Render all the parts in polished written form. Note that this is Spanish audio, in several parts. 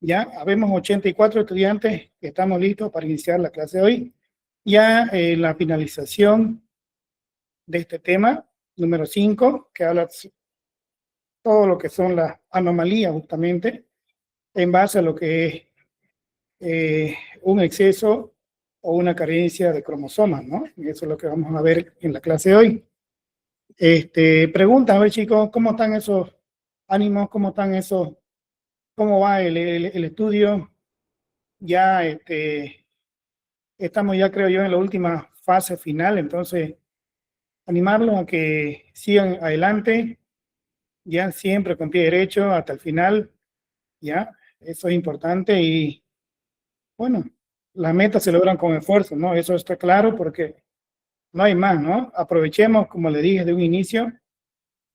Ya habemos 84 estudiantes que estamos listos para iniciar la clase de hoy. Ya la finalización de este tema, número 5, que habla todo lo que son las anomalías justamente, en base a lo que es un exceso o una carencia de cromosomas, ¿no? Y eso es lo que vamos a ver en la clase de hoy. Pregunta, a ver chicos, ¿cómo están esos ánimos? ¿Cómo están esos? ¿Cómo va el estudio? Ya estamos ya creo yo en la última fase final, entonces animarlos a que sigan adelante, ya siempre con pie derecho hasta el final, ya, eso es importante y bueno, las metas se logran con esfuerzo, ¿no? Eso está claro porque no hay más, ¿no? Aprovechemos, como le dije de un inicio,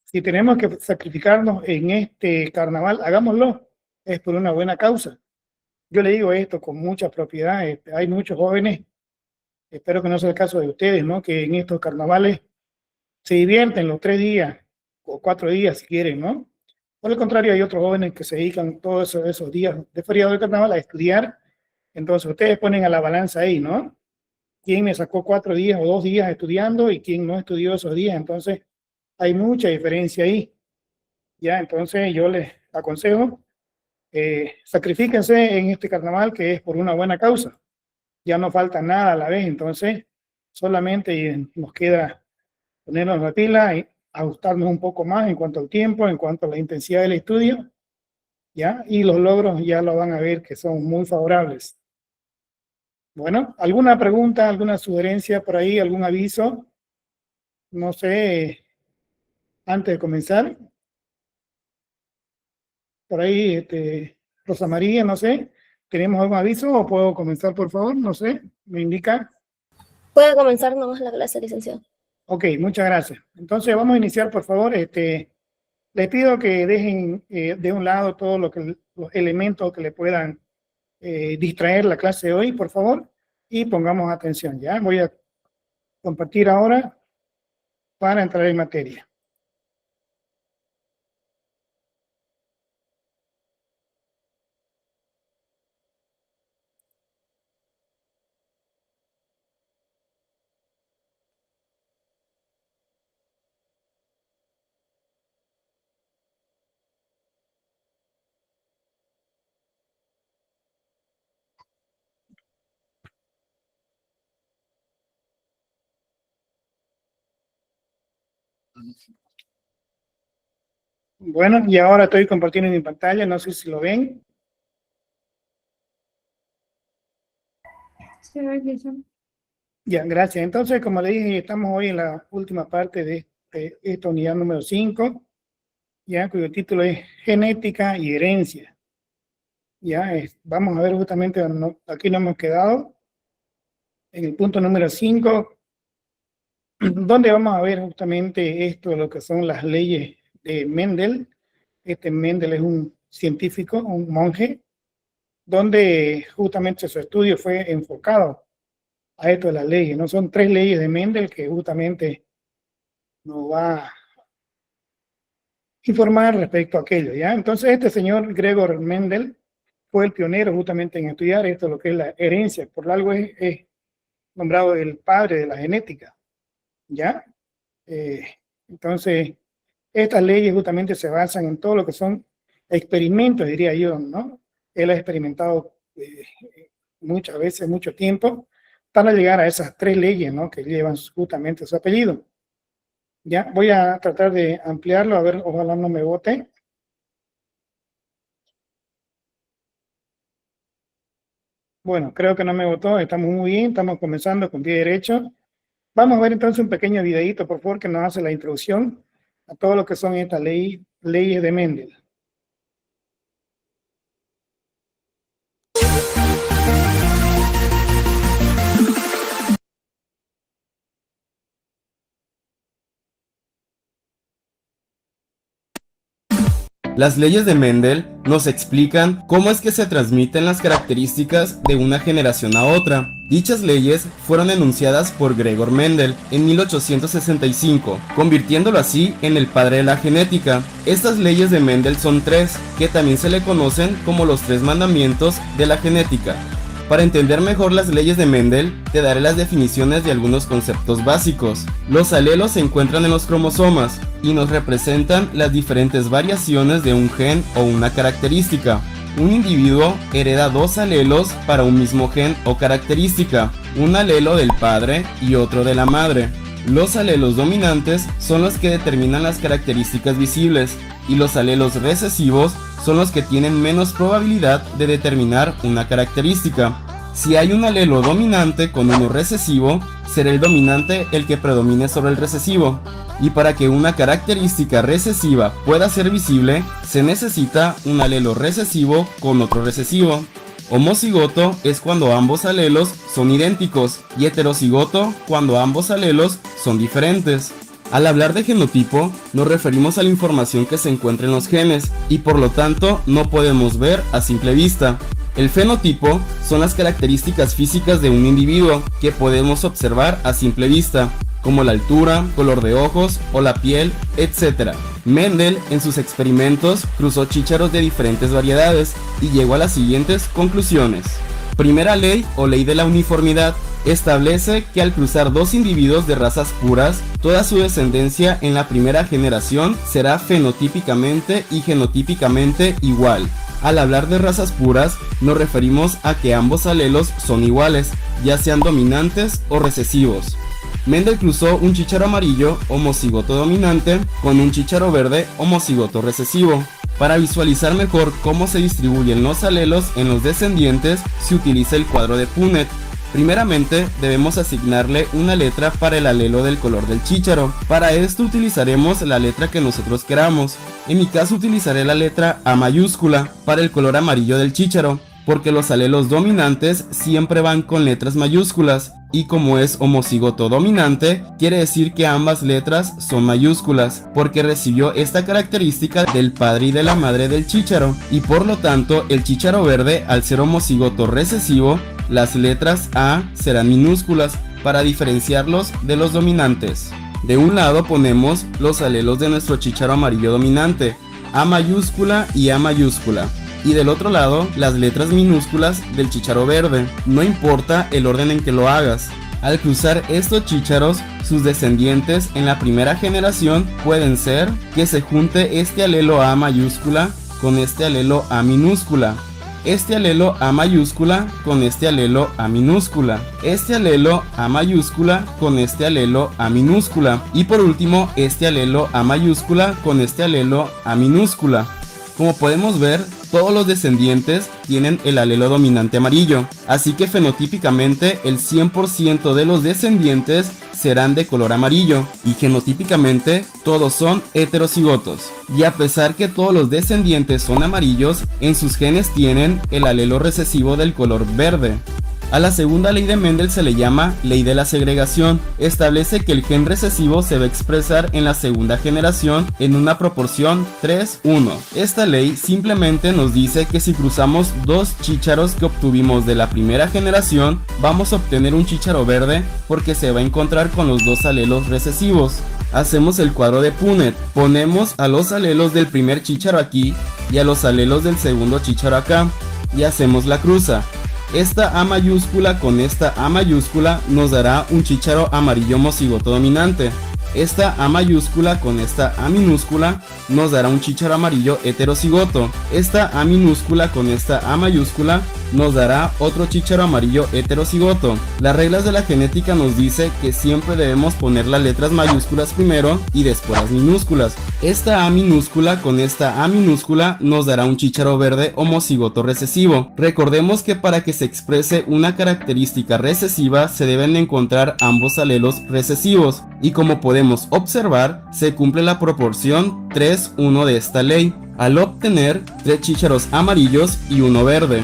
si tenemos que sacrificarnos en este carnaval, hagámoslo, es por una buena causa. Yo le digo esto con mucha propiedad, hay muchos jóvenes, espero que no sea el caso de ustedes, ¿no? Que en estos carnavales se divierten los 3 días o 4 días si quieren, ¿no? Por el contrario, hay otros jóvenes que se dedican todos esos días de feriado de carnaval a estudiar. Entonces, ustedes ponen a la balanza ahí, ¿no? ¿Quién me sacó 4 días o 2 días estudiando y quién no estudió esos días? Entonces, hay mucha diferencia ahí. Ya, entonces yo les aconsejo, sacrifíquense en este carnaval que es por una buena causa. Ya no falta nada a la vez, entonces solamente nos queda ponernos la pila y ajustarnos un poco más en cuanto al tiempo, en cuanto a la intensidad del estudio, ¿ya? Y los logros ya lo van a ver que son muy favorables. Bueno, ¿alguna pregunta, alguna sugerencia por ahí, algún aviso? No sé, antes de comenzar, por ahí, Rosa María, no sé, ¿tenemos algún aviso o puedo comenzar, por favor? No sé, me indica. Puede comenzar nomás la clase, licenciado. Ok, muchas gracias. Entonces vamos a iniciar, por favor. Les pido que dejen de un lado todos los elementos que le puedan distraer la clase de hoy, por favor, y pongamos atención, ¿ya? Voy a compartir ahora para entrar en materia. Bueno, y ahora estoy compartiendo mi pantalla, no sé si lo ven. Sí, Ya, gracias. Entonces, como le dije, estamos hoy en la última parte de esta unidad número 5, ya, cuyo título es Genética y Herencia. Ya, vamos a ver justamente, aquí nos hemos quedado, en el punto número 5, donde vamos a ver justamente esto, lo que son las leyes de Mendel. Mendel es un científico, un monje, donde justamente su estudio fue enfocado a esto de las leyes, ¿no? Son 3 leyes de Mendel que justamente nos va a informar respecto a aquello, ¿ya? Entonces, este señor Gregor Mendel fue el pionero justamente en estudiar esto, lo que es la herencia, por algo es nombrado el padre de la genética, ¿ya? Entonces, estas leyes justamente se basan en todo lo que son experimentos, diría yo, ¿no? Él ha experimentado muchas veces, mucho tiempo, para llegar a esas 3 leyes, ¿no? Que llevan justamente su apellido. Ya, voy a tratar de ampliarlo, a ver, ojalá no me bote. Bueno, creo que no me votó, estamos muy bien, estamos comenzando con pie derecho. Vamos a ver entonces un pequeño videito, por favor, que nos hace la introducción a todo lo que son estas leyes de Mendel. Las leyes de Mendel nos explican cómo es que se transmiten las características de una generación a otra. Dichas leyes fueron enunciadas por Gregor Mendel en 1865, convirtiéndolo así en el padre de la genética. Estas leyes de Mendel son tres, que también se le conocen como los tres mandamientos de la genética. Para entender mejor las leyes de Mendel, te daré las definiciones de algunos conceptos básicos. Los alelos se encuentran en los cromosomas y nos representan las diferentes variaciones de un gen o una característica. Un individuo hereda dos alelos para un mismo gen o característica, un alelo del padre y otro de la madre. Los alelos dominantes son los que determinan las características visibles y los alelos recesivos son los que tienen menos probabilidad de determinar una característica. Si hay un alelo dominante con uno recesivo, será el dominante el que predomine sobre el recesivo. Y para que una característica recesiva pueda ser visible, se necesita un alelo recesivo con otro recesivo. Homocigoto es cuando ambos alelos son idénticos y heterocigoto cuando ambos alelos son diferentes. Al hablar de genotipo, nos referimos a la información que se encuentra en los genes y por lo tanto no podemos ver a simple vista. El fenotipo son las características físicas de un individuo que podemos observar a simple vista, como la altura, color de ojos o la piel, etc. Mendel en sus experimentos cruzó chícharos de diferentes variedades y llegó a las siguientes conclusiones. Primera ley o ley de la uniformidad. Establece que al cruzar dos individuos de razas puras, toda su descendencia en la primera generación será fenotípicamente y genotípicamente igual. Al hablar de razas puras, nos referimos a que ambos alelos son iguales, ya sean dominantes o recesivos. Mendel cruzó un chícharo amarillo homocigoto dominante con un chícharo verde homocigoto recesivo. Para visualizar mejor cómo se distribuyen los alelos en los descendientes, se utiliza el cuadro de Punnett. Primeramente, debemos asignarle una letra para el alelo del color del chícharo. Para esto utilizaremos la letra que nosotros queramos. En mi caso utilizaré la letra A mayúscula para el color amarillo del chícharo, porque los alelos dominantes siempre van con letras mayúsculas, y como es homocigoto dominante, quiere decir que ambas letras son mayúsculas, porque recibió esta característica del padre y de la madre del chícharo, y por lo tanto el chícharo verde, al ser homocigoto recesivo, las letras A serán minúsculas para diferenciarlos de los dominantes. De un lado ponemos los alelos de nuestro chícharo amarillo dominante, A mayúscula y A mayúscula. Y del otro lado, las letras minúsculas del chícharo verde. No importa el orden en que lo hagas. Al cruzar estos chícharos, sus descendientes en la primera generación pueden ser que se junte este alelo A mayúscula con este alelo A minúscula, este alelo A mayúscula con este alelo A minúscula, este alelo A mayúscula con este alelo A minúscula y por último este alelo A mayúscula con este alelo A minúscula. Como podemos ver, todos los descendientes tienen el alelo dominante amarillo, así que fenotípicamente el 100% de los descendientes serán de color amarillo y genotípicamente todos son heterocigotos. Y a pesar que todos los descendientes son amarillos, en sus genes tienen el alelo recesivo del color verde. A la segunda ley de Mendel se le llama ley de la segregación. Establece que el gen recesivo se va a expresar en la segunda generación en una proporción 3:1. Esta ley simplemente nos dice que si cruzamos dos chícharos que obtuvimos de la primera generación, vamos a obtener un chícharo verde porque se va a encontrar con los dos alelos recesivos. Hacemos el cuadro de Punnett, ponemos a los alelos del primer chícharo aquí y a los alelos del segundo chícharo acá y hacemos la cruza. Esta A mayúscula con esta A mayúscula nos dará un chícharo amarillo homocigoto dominante. Esta A mayúscula con esta A minúscula nos dará un chícharo amarillo heterocigoto. Esta A minúscula con esta A mayúscula nos dará otro chícharo amarillo heterocigoto. Las reglas de la genética nos dice que siempre debemos poner las letras mayúsculas primero y después las minúsculas. Esta A minúscula con esta A minúscula nos dará un chícharo verde homocigoto recesivo. Recordemos que para que se exprese una característica recesiva se deben encontrar ambos alelos recesivos y como podemos observar se cumple la proporción 3:1 de esta ley al obtener 3 chícharos amarillos y uno verde.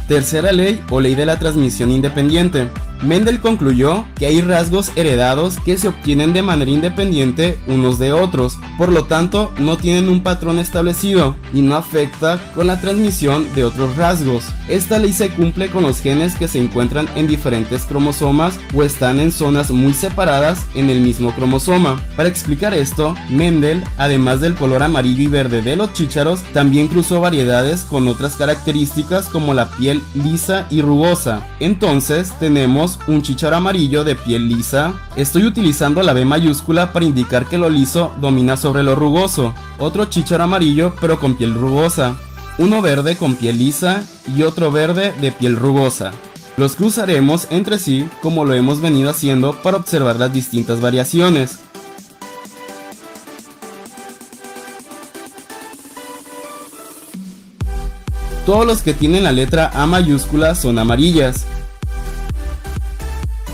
Tercera ley o ley de la transmisión independiente. Mendel concluyó que hay rasgos heredados que se obtienen de manera independiente unos de otros, por lo tanto no tienen un patrón establecido y no afecta con la transmisión de otros rasgos. Esta ley se cumple con los genes que se encuentran en diferentes cromosomas o están en zonas muy separadas en el mismo cromosoma. Para explicar esto, Mendel, además del color amarillo y verde de los chícharos, también cruzó variedades con otras características como la piel lisa y rugosa. Entonces tenemos un chícharo amarillo de piel lisa. Estoy utilizando la B mayúscula para indicar que lo liso domina sobre lo rugoso. Otro chícharo amarillo pero con piel rugosa. Uno verde con piel lisa y otro verde de piel rugosa. Los cruzaremos entre sí como lo hemos venido haciendo para observar las distintas variaciones. Todos los que tienen la letra A mayúscula son amarillas.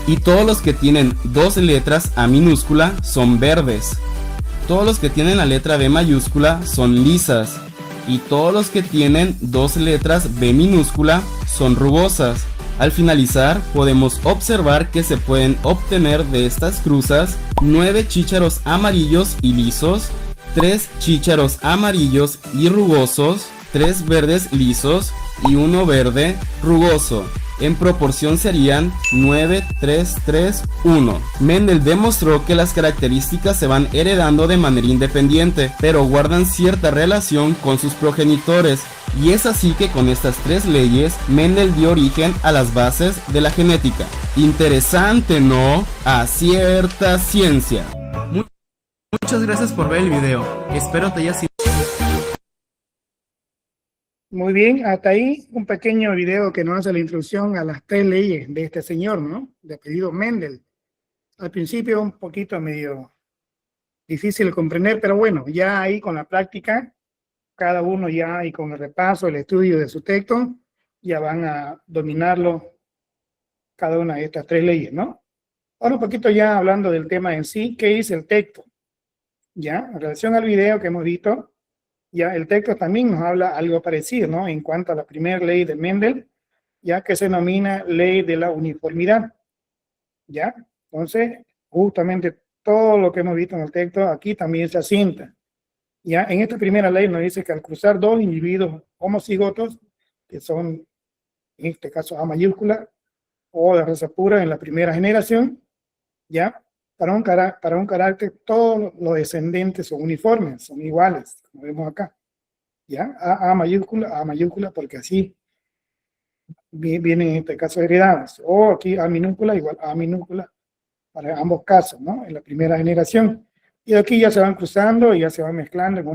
Y todos los que tienen dos letras A minúscula son verdes. Todos los que tienen la letra B mayúscula son lisas. Y todos los que tienen dos letras B minúscula son rugosas. Al finalizar, podemos observar que se pueden obtener de estas cruzas 9 chícharos amarillos y lisos, 3 chícharos amarillos y rugosos, 3 verdes lisos y 1 verde rugoso. En proporción serían 9, 3, 3, 1. Mendel demostró que las características se van heredando de manera independiente, pero guardan cierta relación con sus progenitores. Y es así que con estas tres leyes, Mendel dio origen a las bases de la genética. Interesante, ¿no? A cierta ciencia. Muchas gracias por ver el video. Espero te haya sido... Muy bien, hasta ahí un pequeño video que nos hace la introducción a las tres leyes de este señor, ¿no? De apellido Mendel. Al principio un poquito medio difícil de comprender, pero bueno, ya ahí con la práctica, cada uno ya y con el repaso, el estudio de su texto, ya van a dominarlo cada una de estas tres leyes, ¿no? Ahora un poquito ya hablando del tema en sí, ¿qué es el texto? Ya, en relación al video que hemos visto, ya el texto también nos habla algo parecido, ¿no? En cuanto a la primera ley de Mendel, ya que se denomina ley de la uniformidad, ¿ya? Entonces, justamente todo lo que hemos visto en el texto aquí también se asienta. Ya en esta primera ley nos dice que al cruzar dos individuos homocigotos, que son en este caso A mayúscula o de raza pura en la primera generación, ya para un carácter todos los descendentes son uniformes, son iguales, como vemos acá. Ya A mayúscula porque así vienen en este caso heredados, o aquí A minúscula igual A minúscula para ambos casos, ¿no? En la primera generación. Y aquí ya se van cruzando y ya se van mezclando en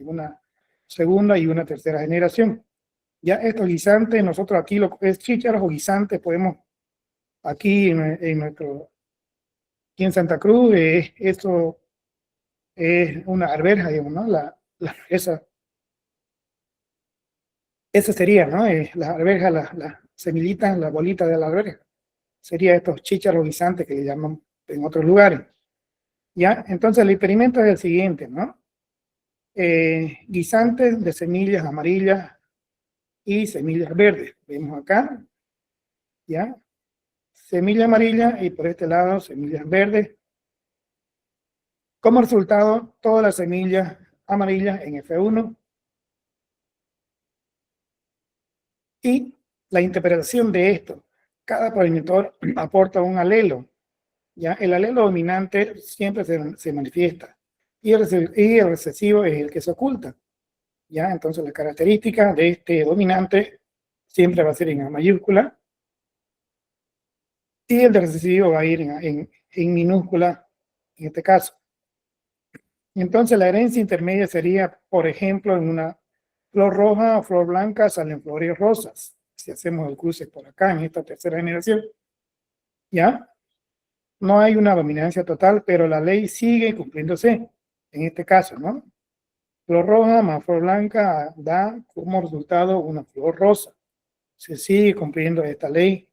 una segunda y una tercera generación. Ya estos guisantes, nosotros aquí lo que es chícharos o guisantes, podemos aquí aquí en Santa Cruz, esto es una arveja, digamos, ¿no? Esa sería, ¿no? La arveja, la semillita, la bolita de la arveja. Sería estos chícharos guisantes que le llaman en otros lugares. ¿Ya? Entonces el experimento es el siguiente, ¿no? Guisantes de semillas amarillas y semillas verdes. Vemos acá, ¿ya? Semilla amarilla y por este lado semillas verdes. Como resultado, todas las semillas amarillas en F1. Y la interpretación de esto. Cada progenitor aporta un alelo. ¿Ya? El alelo dominante siempre se manifiesta y el recesivo es el que se oculta. ¿Ya? Entonces la característica de este dominante siempre va a ser en A mayúscula y el de recesivo va a ir en minúscula en este caso. Entonces la herencia intermedia sería, por ejemplo, en una flor roja o flor blanca salen flores rosas. Si hacemos el cruce por acá en esta tercera generación, ¿ya? No hay una dominancia total, pero la ley sigue cumpliéndose en este caso, ¿no? Flor roja más flor blanca da como resultado una flor rosa. Se sigue cumpliendo esta ley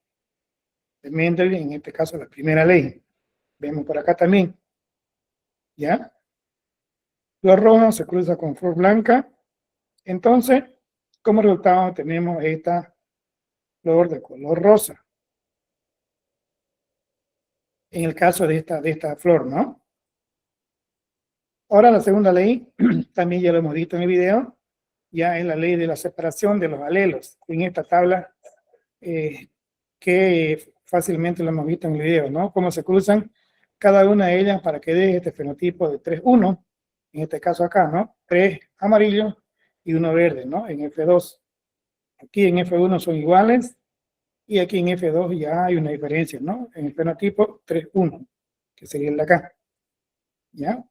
de Mendel, en este caso la primera ley. Vemos por acá también, ¿ya? Flor roja se cruza con flor blanca. Entonces, como resultado tenemos esta flor de color rosa. en el caso de esta flor, ¿no? Ahora la segunda ley, también ya lo hemos visto en el video, ya es la ley de la separación de los alelos. En esta tabla que fácilmente lo hemos visto en el video, ¿no? Cómo se cruzan cada una de ellas para que dé este fenotipo de 3-1, en este caso acá, ¿no? 3 amarillos y 1 verde, ¿no? En F2. Aquí en F1 son iguales y aquí en F2 ya hay una diferencia, ¿no? En el fenotipo 3-1, que sería el de acá, ¿ya?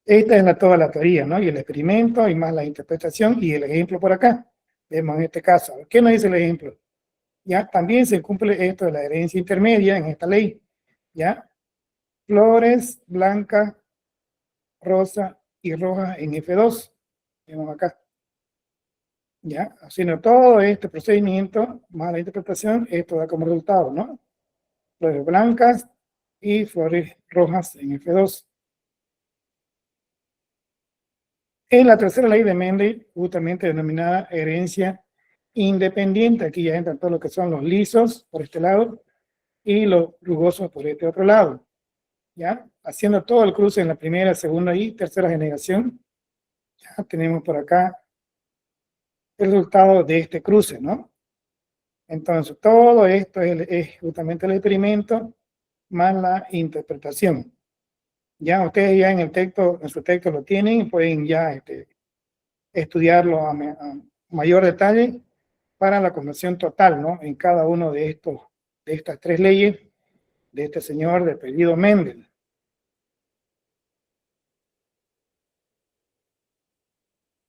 Esta es toda la teoría, ¿no? Y el experimento, y más la interpretación, y el ejemplo por acá. Vemos en este caso. ¿Qué nos dice el ejemplo? Ya también se cumple esto de la herencia intermedia en esta ley. ¿Ya? Flores blanca, rosa y roja en F2. Vemos acá. ¿Ya? Haciendo todo este procedimiento, más la interpretación, esto da como resultado, ¿no? Flores blancas y flores rojas en F2. En la tercera ley de Mendel, justamente denominada herencia independiente, aquí ya entran todo lo que son los lisos por este lado y los rugosos por este otro lado, ¿ya? Haciendo todo el cruce en la primera, segunda y tercera generación, ya tenemos por acá el resultado de este cruce, ¿no? Entonces, todo esto es justamente el experimento más la interpretación. Ya ustedes ya en el texto, en su texto lo tienen y pueden ya estudiarlo a mayor detalle para la conversión total, ¿no? En cada uno de estas 3 leyes de este señor de apellido Mendel.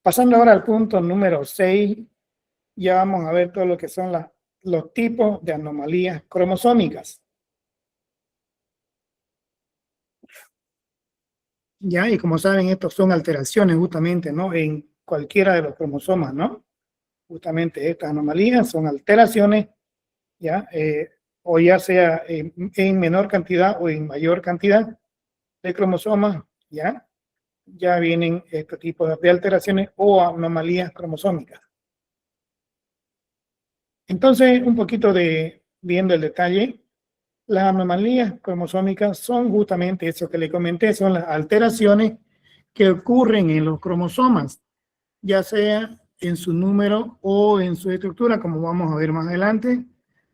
Pasando ahora al punto número 6, ya vamos a ver todo lo que son los tipos de anomalías cromosómicas. Ya, y como saben, estos son alteraciones justamente, ¿no? En cualquiera de los cromosomas, ¿no? Justamente estas anomalías son alteraciones, ¿ya? O ya sea en menor cantidad o en mayor cantidad de cromosomas, ¿ya? Ya vienen este tipo de alteraciones o anomalías cromosómicas. Entonces, un poquito viendo el detalle, las anomalías cromosómicas son justamente eso que le comenté, son las alteraciones que ocurren en los cromosomas, ya sea en su número o en su estructura, como vamos a ver más adelante.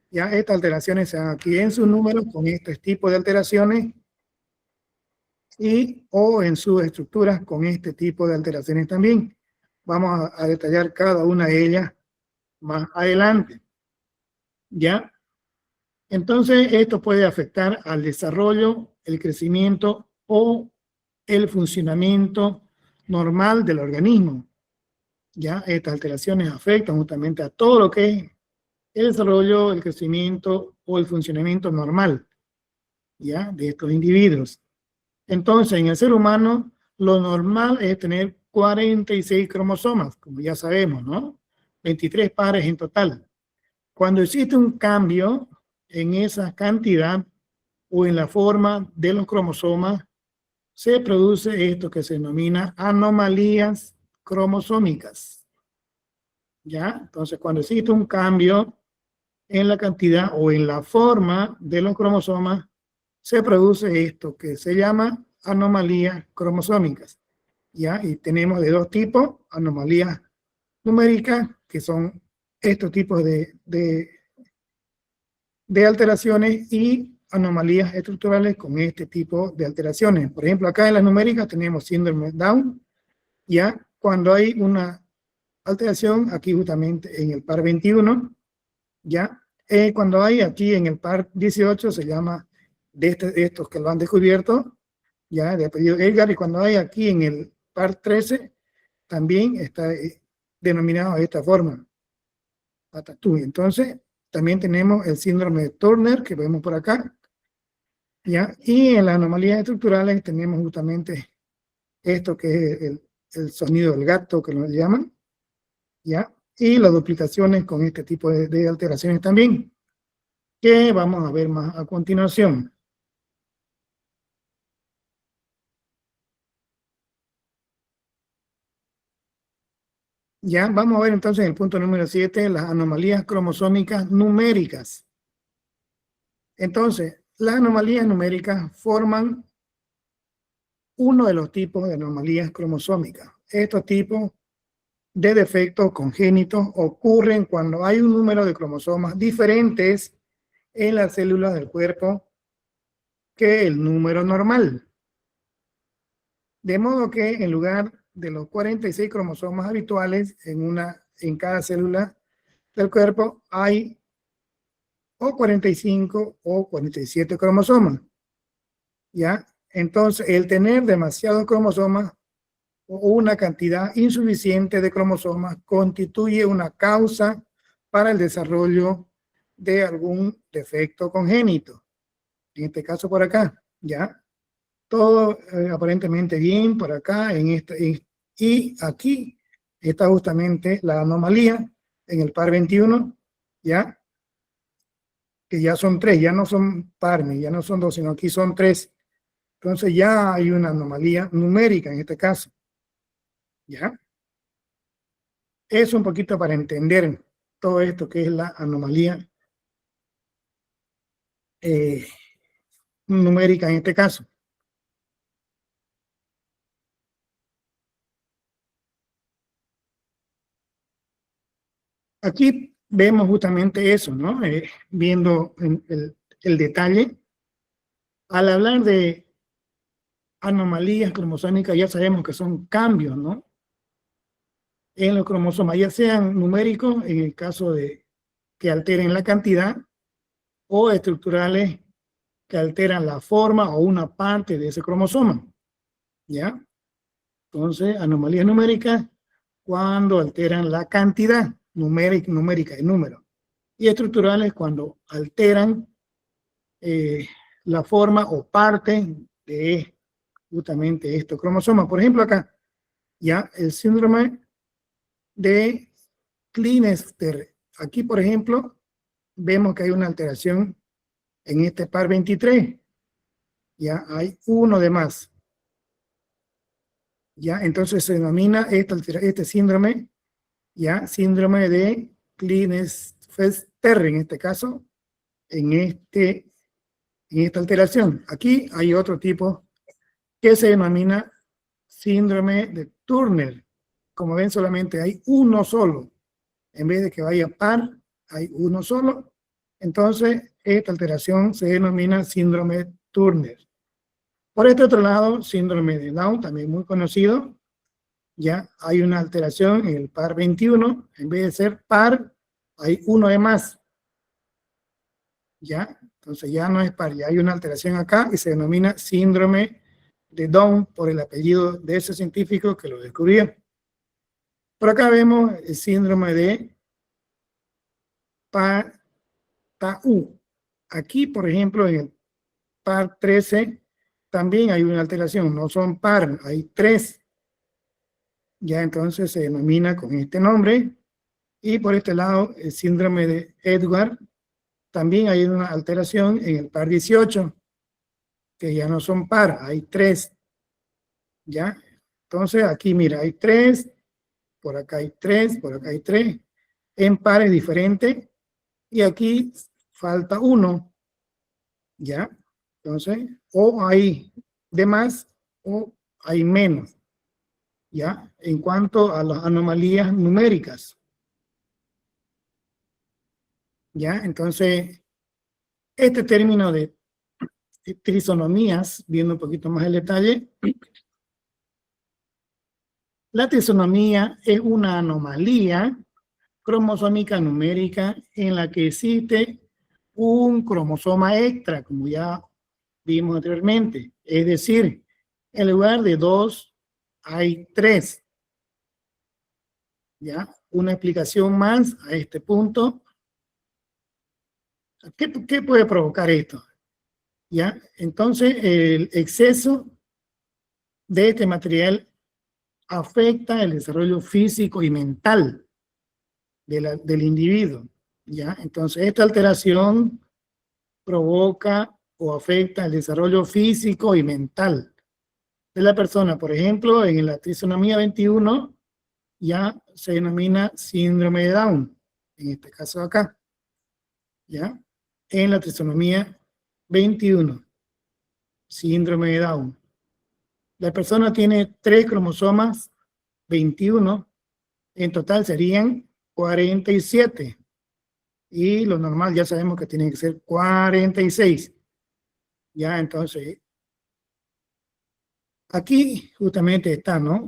Ya estas alteraciones se dan aquí en su número con este tipo de alteraciones o en sus estructuras con este tipo de alteraciones también. Vamos a detallar cada una de ellas más adelante. ¿Ya? Entonces, esto puede afectar al desarrollo, el crecimiento o el funcionamiento normal del organismo. ¿Ya? Estas alteraciones afectan justamente a todo lo que es el desarrollo, el crecimiento o el funcionamiento normal, ¿ya? De estos individuos. Entonces, en el ser humano, lo normal es tener 46 cromosomas, como ya sabemos, ¿no? 23 pares en total. Cuando existe un cambio en esa cantidad o en la forma de los cromosomas, se produce esto que se denomina anomalías cromosómicas. ¿Ya? Entonces, cuando existe un cambio en la cantidad o en la forma de los cromosomas, se produce esto que se llama anomalías cromosómicas. ¿Ya? Y tenemos de 2 tipos, anomalías numéricas, que son estos tipos de alteraciones, y anomalías estructurales con este tipo de alteraciones. Por ejemplo, acá en las numéricas tenemos síndrome de Down, ya cuando hay una alteración aquí justamente en el par 21, ya cuando hay aquí en el par 18 se llama de estos que lo han descubierto, ya de apellido Edgar, y cuando hay aquí en el par 13 también está denominado de esta forma, Ratatouille. Entonces, también tenemos el síndrome de Turner, que vemos por acá, ¿ya? Y en las anomalías estructurales tenemos justamente esto que es el sonido del gato, que lo llaman, ¿ya? Y las duplicaciones con este tipo de alteraciones también, que vamos a ver más a continuación. Ya, vamos a ver entonces el punto número 7, las anomalías cromosómicas numéricas. Entonces, las anomalías numéricas forman uno de los tipos de anomalías cromosómicas. Estos tipos de defectos congénitos ocurren cuando hay un número de cromosomas diferentes en las células del cuerpo que el número normal. De modo que en lugar de los 46 cromosomas habituales en cada célula del cuerpo, hay o 45 o 47 cromosomas. ¿Ya? Entonces, el tener demasiados cromosomas o una cantidad insuficiente de cromosomas constituye una causa para el desarrollo de algún defecto congénito. En este caso por acá, ¿ya? Todo aparentemente bien por acá, y aquí está justamente la anomalía en el par 21, ¿ya? Que ya son 3, ya no son par, ya no son 2, sino aquí son 3. Entonces ya hay una anomalía numérica en este caso, ¿ya? Es un poquito para entender todo esto que es la anomalía numérica en este caso. Aquí vemos justamente eso, ¿no? Viendo el detalle. Al hablar de anomalías cromosómicas, ya sabemos que son cambios, ¿no? En los cromosomas, ya sean numéricos, en el caso de que alteren la cantidad, o estructurales que alteran la forma o una parte de ese cromosoma, ¿ya? Entonces, anomalías numéricas cuando alteran la cantidad numérica de número, y estructurales cuando alteran la forma o parte de justamente estos cromosomas. Por ejemplo, acá, ya el síndrome de Klinefelter. Aquí, por ejemplo, vemos que hay una alteración en este par 23. Ya hay uno de más. Ya, entonces se denomina este síndrome, ya, síndrome de Klinefelter en este caso, en esta alteración. Aquí hay otro tipo que se denomina síndrome de Turner. Como ven, solamente hay uno solo. En vez de que vaya par, hay uno solo. Entonces, esta alteración se denomina síndrome de Turner. Por este otro lado, síndrome de Down, también muy conocido. Ya hay una alteración en el par 21. En vez de ser par, hay uno de más. Ya, entonces ya no es par, ya hay una alteración acá y se denomina síndrome de Down por el apellido de ese científico que lo descubrió. Por acá vemos el síndrome de Patau. Aquí, por ejemplo, en el par 13, también hay una alteración, no son par, hay 3. Ya entonces se denomina con este nombre. Y por este lado, el síndrome de Edwards, también hay una alteración en el par 18, que ya no son par, hay 3. ¿Ya? Entonces aquí mira, hay 3, por acá hay 3, por acá hay 3, en pares diferentes, y aquí falta 1. ¿Ya? Entonces, o hay de más o hay menos. ¿Ya? En cuanto a las anomalías numéricas. ¿Ya? Entonces, este término de trisonomías, viendo un poquito más el detalle, la trisonomía es una anomalía cromosómica numérica en la que existe un cromosoma extra, como ya vimos anteriormente. Es decir, en lugar de 2, hay 3. ¿Ya? Una explicación más a este punto. ¿Qué puede provocar esto? ¿Ya? Entonces, el exceso de este material afecta el desarrollo físico y mental del individuo. ¿Ya? Entonces, esta alteración provoca o afecta el desarrollo físico y mental de la persona. Por ejemplo, en la trisonomía 21 ya se denomina síndrome de Down, en este caso acá. ¿Ya? En la trisonomía 21, síndrome de Down. La persona tiene 3 cromosomas, 21, en total serían 47. Y lo normal ya sabemos que tiene que ser 46. Ya, entonces, aquí justamente está, ¿no?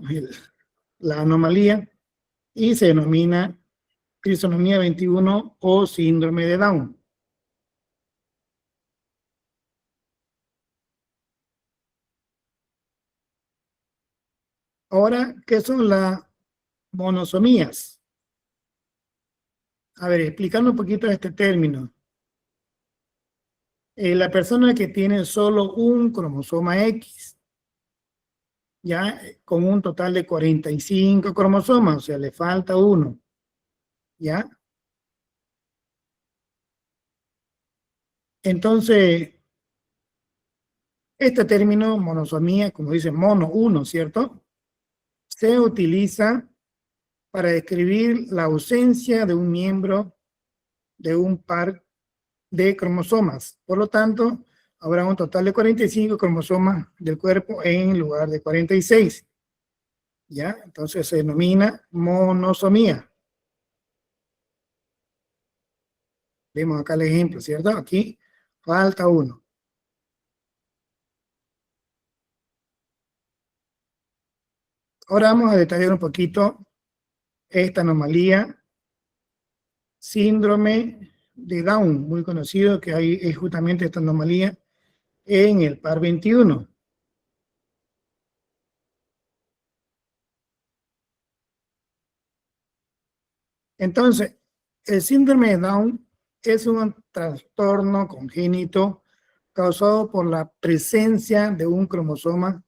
La anomalía y se denomina trisomía 21 o síndrome de Down. Ahora, ¿qué son las monosomías? A ver, explicando un poquito este término. La persona que tiene solo un cromosoma X, ya con un total de 45 cromosomas, o sea, le falta uno, ¿ya? Entonces, este término monosomía, como dice mono, uno, ¿cierto? Se utiliza para describir la ausencia de un miembro de un par de cromosomas. Por lo tanto, habrá un total de 45 cromosomas del cuerpo en lugar de 46. ¿Ya? Entonces se denomina monosomía. Vemos acá el ejemplo, ¿cierto? Aquí falta uno. Ahora vamos a detallar un poquito esta anomalía, síndrome de Down, muy conocido, que hay es justamente esta anomalía en el par 21. Entonces, el síndrome de Down es un trastorno congénito causado por la presencia de un cromosoma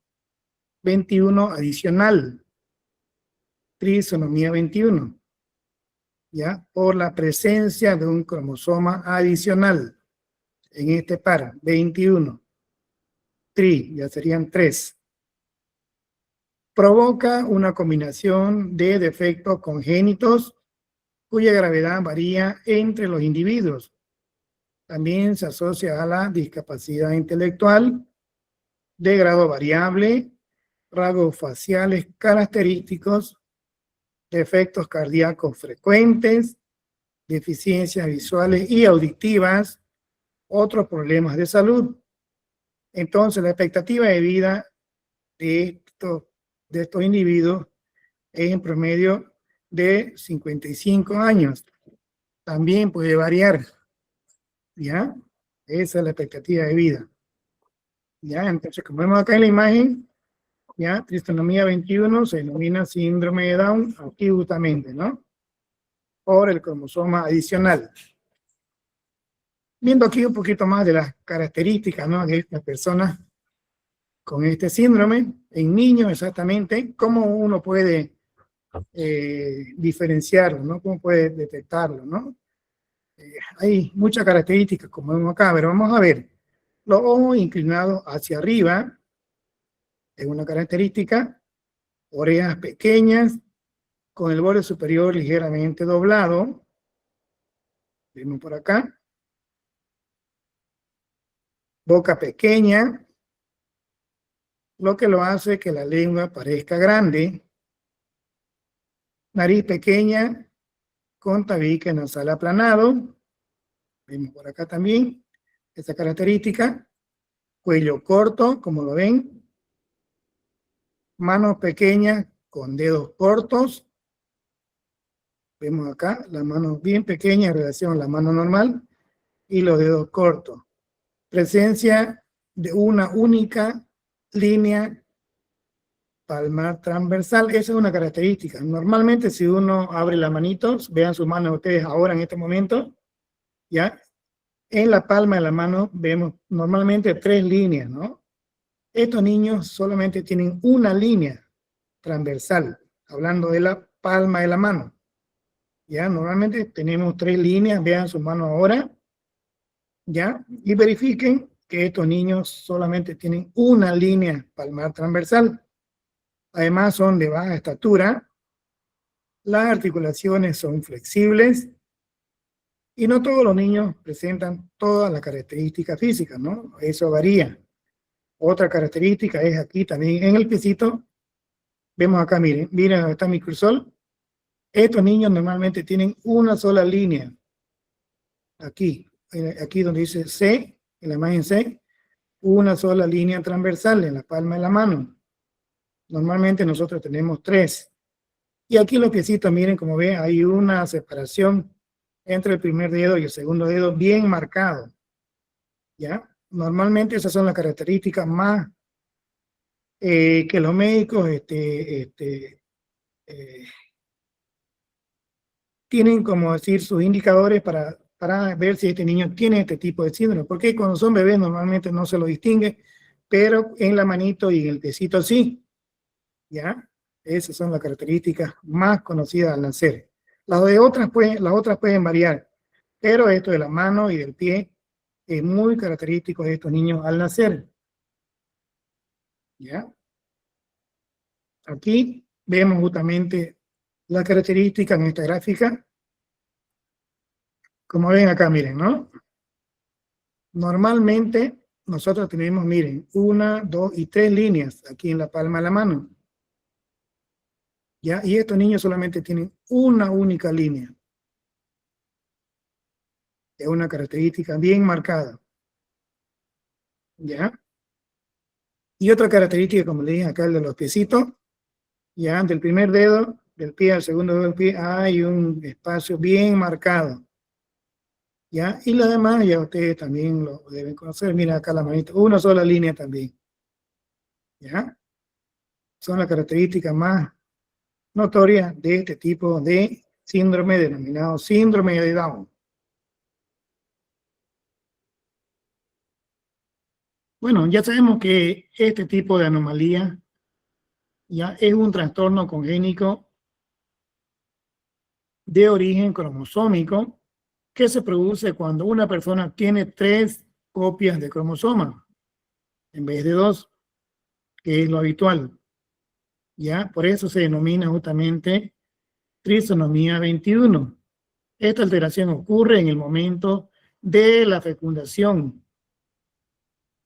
21 adicional, trisomía 21, ¿ya? Por la presencia de un cromosoma adicional en este par, 21. Ya serían 3. Provoca una combinación de defectos congénitos cuya gravedad varía entre los individuos. También se asocia a la discapacidad intelectual de grado variable, rasgos faciales característicos, defectos cardíacos frecuentes, deficiencias visuales y auditivas, otros problemas de salud. Entonces, la expectativa de vida de estos individuos es en promedio de 55 años. También puede variar, ¿ya? Esa es la expectativa de vida. ¿Ya? Entonces, como vemos acá en la imagen, ¿ya? Trisomía 21 se denomina síndrome de Down aquí justamente, ¿no? Por el cromosoma adicional. Viendo aquí un poquito más de las características, ¿no? De estas personas con este síndrome, en niños exactamente, cómo uno puede diferenciarlo, ¿no? Cómo puede detectarlo, ¿no? Hay muchas características, como vemos acá, pero vamos a ver. Los ojos inclinados hacia arriba es una característica. Orejas pequeñas, con el borde superior ligeramente doblado. Vemos por acá. Boca pequeña, lo que lo hace que la lengua parezca grande. Nariz pequeña, con tabique nasal aplanado. Vemos por acá también esta característica. Cuello corto, como lo ven. Manos pequeñas con dedos cortos. Vemos acá las manos bien pequeñas en relación a la mano normal y los dedos cortos. Presencia de una única línea palmar transversal. Esa es una característica. Normalmente si uno abre las manitos, vean sus manos ustedes ahora en este momento, ¿ya? En la palma de la mano vemos normalmente 3 líneas, ¿no? Estos niños solamente tienen una línea transversal, hablando de la palma de la mano. ¿Ya? Normalmente tenemos 3 líneas, vean sus manos ahora, ¿ya? Y verifiquen que estos niños solamente tienen una línea palmar transversal. Además son de baja estatura, las articulaciones son flexibles, Y no todos los niños presentan todas las características físicas, ¿no? Eso varía. Otra característica es aquí también en el piecito. Vemos acá, miren, miren donde está mi cursor. Estos niños normalmente tienen una sola línea. Aquí, aquí donde dice C, en la imagen C, una sola línea transversal en la palma de la mano. Normalmente nosotros tenemos 3. Y aquí los piecitos, miren, como ven, hay una separación entre el primer dedo y el segundo dedo bien marcado. ¿Ya? Normalmente esas son las características más que los médicos tienen, como decir, sus indicadores para ver si este niño tiene este tipo de síndrome. Porque cuando son bebés normalmente no se lo distingue, pero en la manito y en el piecito sí. ¿Ya? Esas son las características más conocidas al nacer. Las otras pueden variar, pero esto de la mano y del pie es muy característico de estos niños al nacer. ¿Ya? Aquí vemos justamente la característica en esta gráfica. Como ven acá, miren, ¿no? Normalmente nosotros tenemos, miren, 1, 2 y 3 líneas aquí en la palma de la mano. ¿Ya? Y estos niños solamente tienen una única línea. Es una característica bien marcada. ¿Ya? Y otra característica, como le dije acá, el de los piecitos, ya del primer dedo del pie al segundo dedo del pie hay un espacio bien marcado. ¿Ya? Y lo demás ya ustedes también lo deben conocer. Miren acá la manita, una sola línea también. ¿Ya? Son las características más notorias de este tipo de síndrome denominado síndrome de Down. Bueno, ya sabemos que este tipo de anomalía ya es un trastorno congénito de origen cromosómico que se produce cuando una persona tiene 3 copias de cromosoma en vez de 2, que es lo habitual. ¿Ya? Por eso se denomina justamente trisonomía 21. Esta alteración ocurre en el momento de la fecundación.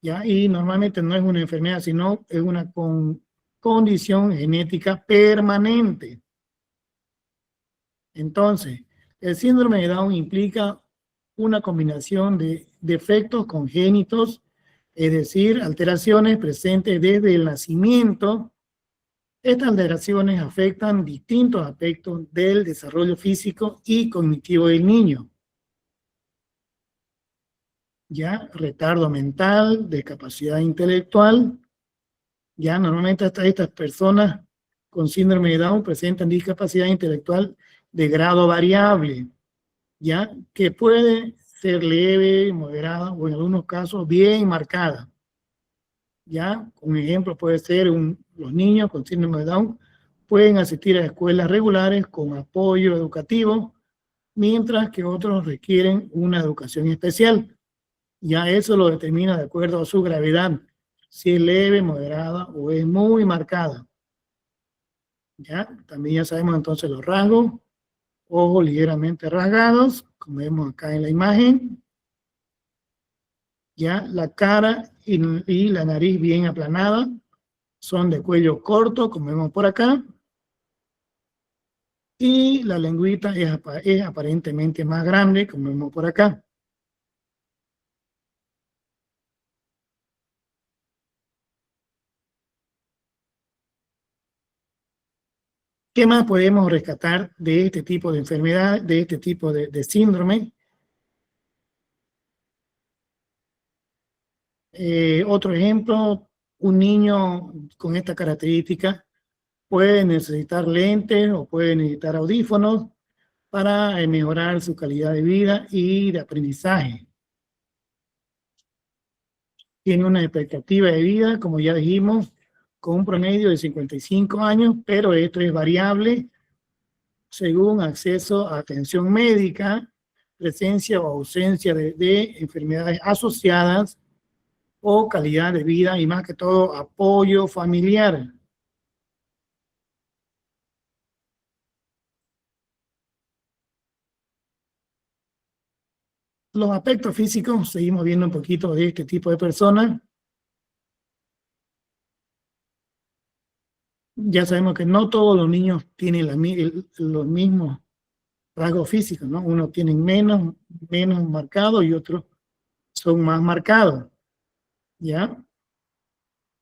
¿Ya? Y normalmente no es una enfermedad, sino es una condición genética permanente. Entonces, el síndrome de Down implica una combinación de defectos congénitos, es decir, alteraciones presentes desde el nacimiento. Estas alteraciones afectan distintos aspectos del desarrollo físico y cognitivo del niño. Ya, retardo mental, discapacidad intelectual. Ya, normalmente hasta estas personas con síndrome de Down presentan discapacidad intelectual de grado variable, ya, que puede ser leve, moderada o en algunos casos bien marcada. Ya, un ejemplo puede ser los niños con síndrome de Down pueden asistir a escuelas regulares con apoyo educativo, mientras que otros requieren una educación especial. Ya eso lo determina de acuerdo a su gravedad, si es leve, moderada o es muy marcada. Ya, también ya sabemos entonces los rasgos: ojos ligeramente rasgados, como vemos acá en la imagen. Ya, la cara y la nariz bien aplanada, son de cuello corto, como vemos por acá. Y la lengüita es aparentemente más grande, como vemos por acá. ¿Qué más podemos rescatar de este tipo de enfermedad, de este tipo de síndrome? Otro ejemplo, un niño con esta característica puede necesitar lentes o puede necesitar audífonos para mejorar su calidad de vida y de aprendizaje. Tiene una expectativa de vida, como ya dijimos, con un promedio de 55 años, pero esto es variable según acceso a atención médica, presencia o ausencia de enfermedades asociadas o calidad de vida y más que todo apoyo familiar. Los aspectos físicos, seguimos viendo un poquito de este tipo de personas. Ya sabemos que no todos los niños tienen los mismos rasgos físicos, ¿no? Unos tienen menos marcados y otros son más marcados, ¿ya?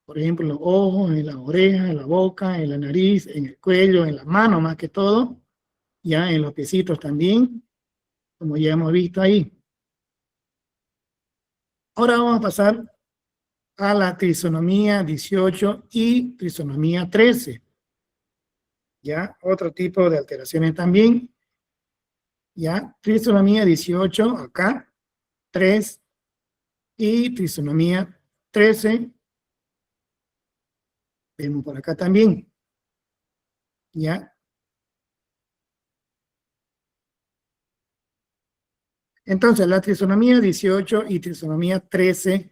Por ejemplo, en los ojos, en las orejas, en la boca, en la nariz, en el cuello, en las manos más que todo, ya en los piecitos también, como ya hemos visto ahí. Ahora vamos a pasar a la trisonomía 18 y trisonomía 13. ¿Ya? Otro tipo de alteraciones también. ¿Ya? Trisonomía 18, acá, 3, y trisonomía 13, vemos por acá también. ¿Ya? Entonces, la trisonomía 18 y trisonomía 13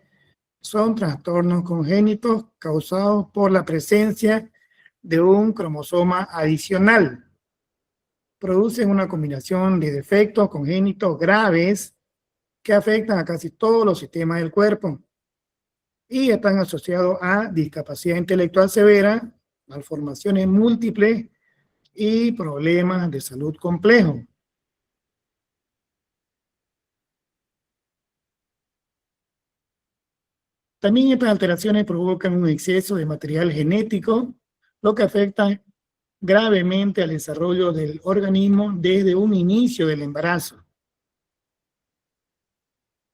son trastornos congénitos causados por la presencia de un cromosoma adicional. Producen una combinación de defectos congénitos graves que afectan a casi todos los sistemas del cuerpo y están asociados a discapacidad intelectual severa, malformaciones múltiples y problemas de salud complejos. También estas alteraciones provocan un exceso de material genético, lo que afecta gravemente al desarrollo del organismo desde un inicio del embarazo.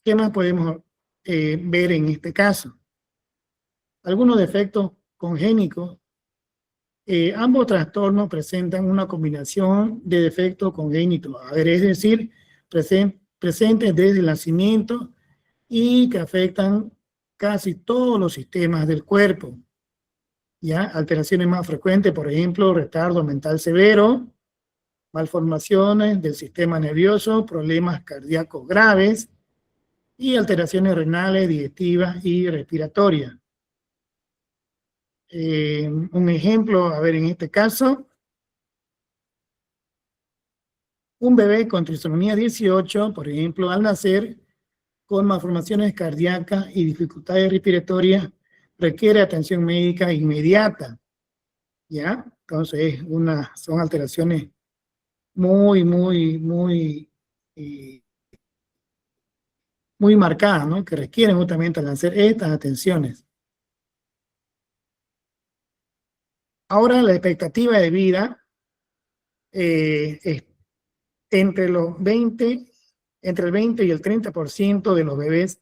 ¿Qué más podemos ver en este caso? Algunos defectos congénitos. Ambos trastornos presentan una combinación de defectos congénitos, es decir, presentes desde el nacimiento y que afectan casi todos los sistemas del cuerpo. ¿Ya? Alteraciones más frecuentes, por ejemplo, retardo mental severo, malformaciones del sistema nervioso, problemas cardíacos graves y alteraciones renales, digestivas y respiratorias. Un ejemplo, a ver, en este caso, un bebé con trisonomía 18, por ejemplo, al nacer con malformaciones cardíacas y dificultades respiratorias, requiere atención médica inmediata, ¿ya? Entonces, son alteraciones muy marcadas, ¿no? Que requieren justamente al nacer estas atenciones. Ahora, la expectativa de vida entre el 20 y el 30% de los bebés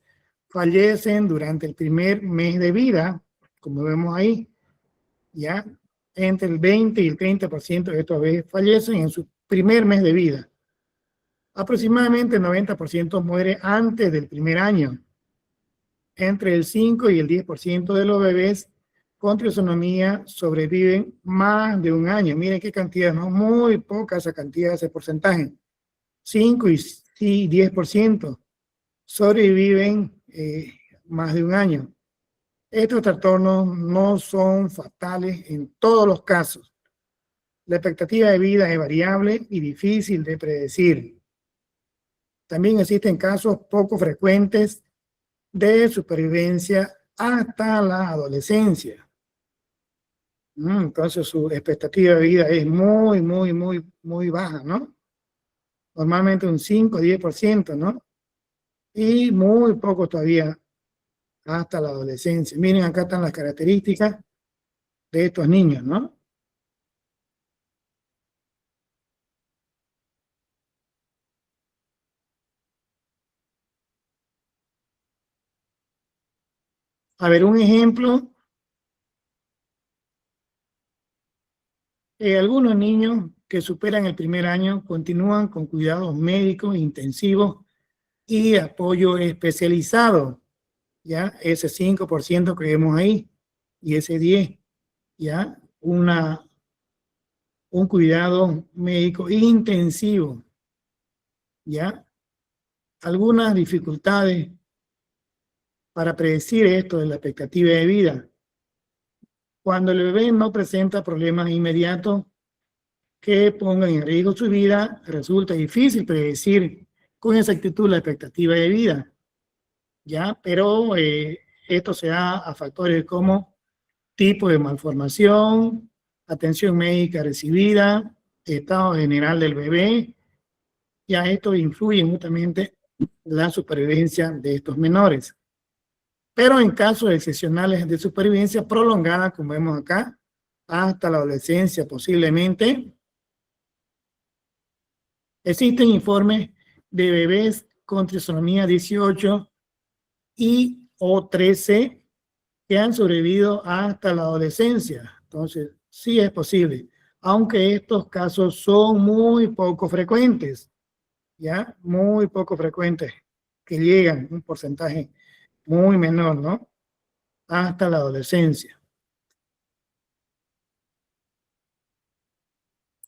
fallecen durante el primer mes de vida, como vemos ahí, ¿ya? Entre el 20 y el 30% de estos bebés fallecen en su primer mes de vida. Aproximadamente el 90% muere antes del primer año. Entre el 5 y el 10% de los bebés con trisonomía sobreviven más de un año. Miren qué cantidad, ¿no? Muy poca esa cantidad, ese porcentaje. 5 y 10% sobreviven más de un año. Estos trastornos no son fatales en todos los casos. La expectativa de vida es variable y difícil de predecir. También existen casos poco frecuentes de supervivencia hasta la adolescencia. Entonces su expectativa de vida es muy baja, ¿no? Normalmente un 5 o 10%, ¿no? Y muy poco todavía hasta la adolescencia. Miren, acá están las características de estos niños, ¿no? A ver, un ejemplo. Algunos niños que superan el primer año continúan con cuidados médicos intensivos y apoyo especializado, ¿ya? Ese 5% que vemos ahí y ese 10%, ¿ya? Un cuidado médico intensivo, ¿ya? Algunas dificultades para predecir esto de la expectativa de vida. Cuando el bebé no presenta problemas inmediatos que pongan en riesgo su vida, resulta difícil predecir con exactitud la expectativa de vida, ¿ya? Pero esto se da a factores como tipo de malformación, atención médica recibida, estado general del bebé, ya esto influye mutuamente la supervivencia de estos menores. Pero en casos excepcionales de supervivencia prolongada, como vemos acá, hasta la adolescencia posiblemente, existen informes de bebés con trisomía 18 y o 13 que han sobrevivido hasta la adolescencia. Entonces, sí es posible, aunque estos casos son muy poco frecuentes, ¿ya? Muy poco frecuentes, que llegan un porcentaje muy menor, ¿no? Hasta la adolescencia.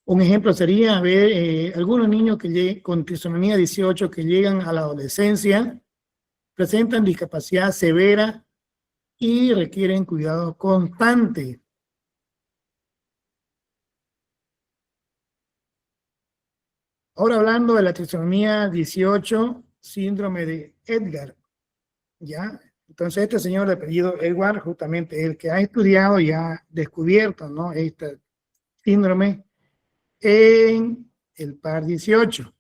Un ejemplo sería ver algunos niños que con trisomía 18 que llegan a la adolescencia, presentan discapacidad severa y requieren cuidado constante. Ahora hablando de la trisomía 18, síndrome de Edgar, ¿ya? Entonces este señor de apellido Edward, justamente el que ha estudiado y ha descubierto, ¿no?, este síndrome en el par 18.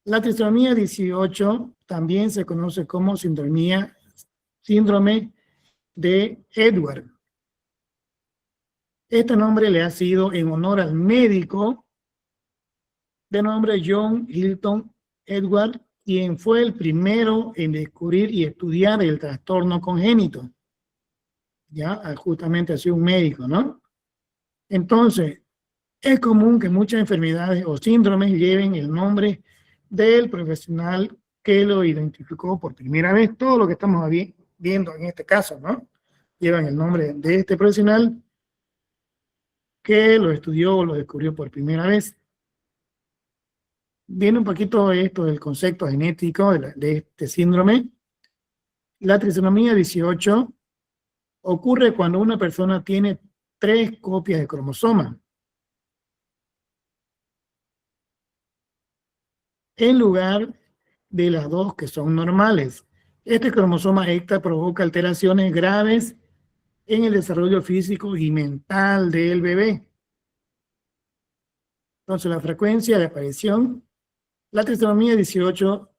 La trisomía 18 también se conoce como síndrome de Edward. Este nombre le ha sido en honor al médico de nombre John Hilton Edward, quien fue el primero en descubrir y estudiar el trastorno congénito. Ya, justamente ha sido un médico, ¿no? Entonces, es común que muchas enfermedades o síndromes lleven el nombre del profesional que lo identificó por primera vez. Todo lo que estamos viendo en este caso, ¿no?, llevan el nombre de este profesional que lo estudió o lo descubrió por primera vez. Viene un poquito esto del concepto genético de este síndrome. La trisomía 18 ocurre cuando una persona tiene 3 copias de cromosoma, en lugar de las 2 que son normales. Este cromosoma extra provoca alteraciones graves en el desarrollo físico y mental del bebé. Entonces, la frecuencia de aparición, la trisomía 18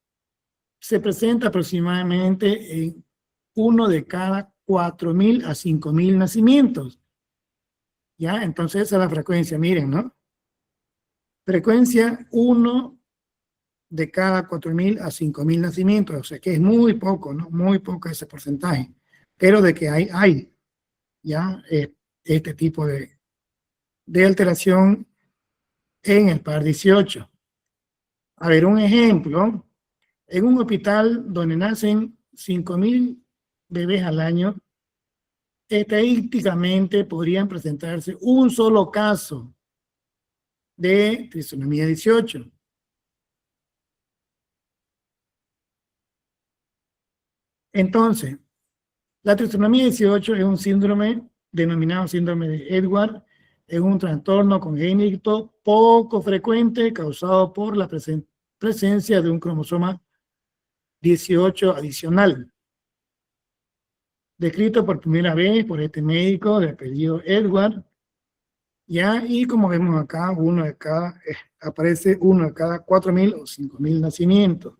se presenta aproximadamente en 1 de cada 4.000 a 5.000 nacimientos. ¿Ya? Entonces, esa es la frecuencia, miren, ¿no? Frecuencia 1 de cada 4.000 a 5.000 nacimientos, o sea que es muy poco, ¿no? Muy poco ese porcentaje, pero de que hay ya este tipo de alteración en el par 18. A ver, un ejemplo, en un hospital donde nacen 5.000 bebés al año, estadísticamente podrían presentarse un solo caso de trisomía 18. Entonces, la trisomía 18 es un síndrome denominado síndrome de Edward. Es un trastorno congénito poco frecuente causado por la presencia de un cromosoma 18 adicional. Descrito por primera vez por este médico de apellido Edward, ya, y como vemos acá, aparece uno de cada 4.000 o 5.000 nacimientos.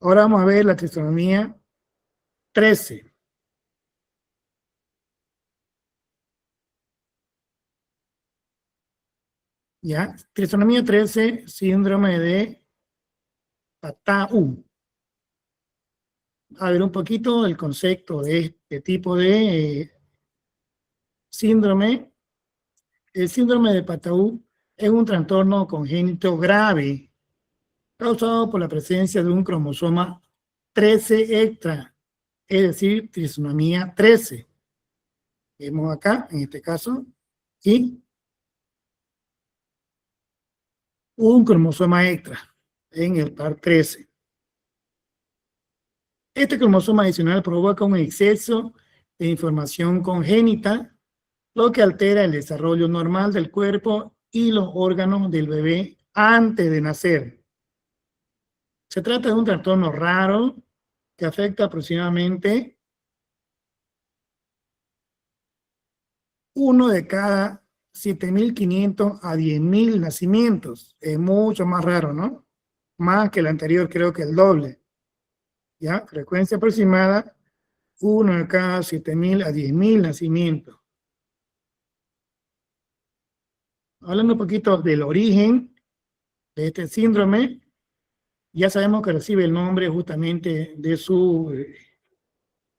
Ahora vamos a ver la trisomía 13. ¿Ya? Trisomía 13, síndrome de Patau. A ver un poquito el concepto de este tipo de síndrome. El síndrome de Patau es un trastorno congénito grave causado por la presencia de un cromosoma 13 extra, es decir, trisomía 13. Vemos acá, en este caso, y un cromosoma extra en el par 13. Este cromosoma adicional provoca un exceso de información congénita, lo que altera el desarrollo normal del cuerpo y los órganos del bebé antes de nacer. Se trata de un trastorno raro que afecta aproximadamente 1 de cada 7.500 a 10.000 nacimientos. Es mucho más raro, ¿no? Más que el anterior, creo que el doble. ¿Ya? Frecuencia aproximada, 1 de cada 7.000 a 10.000 nacimientos. Hablando un poquito del origen de este síndrome, ya sabemos que recibe el nombre justamente de su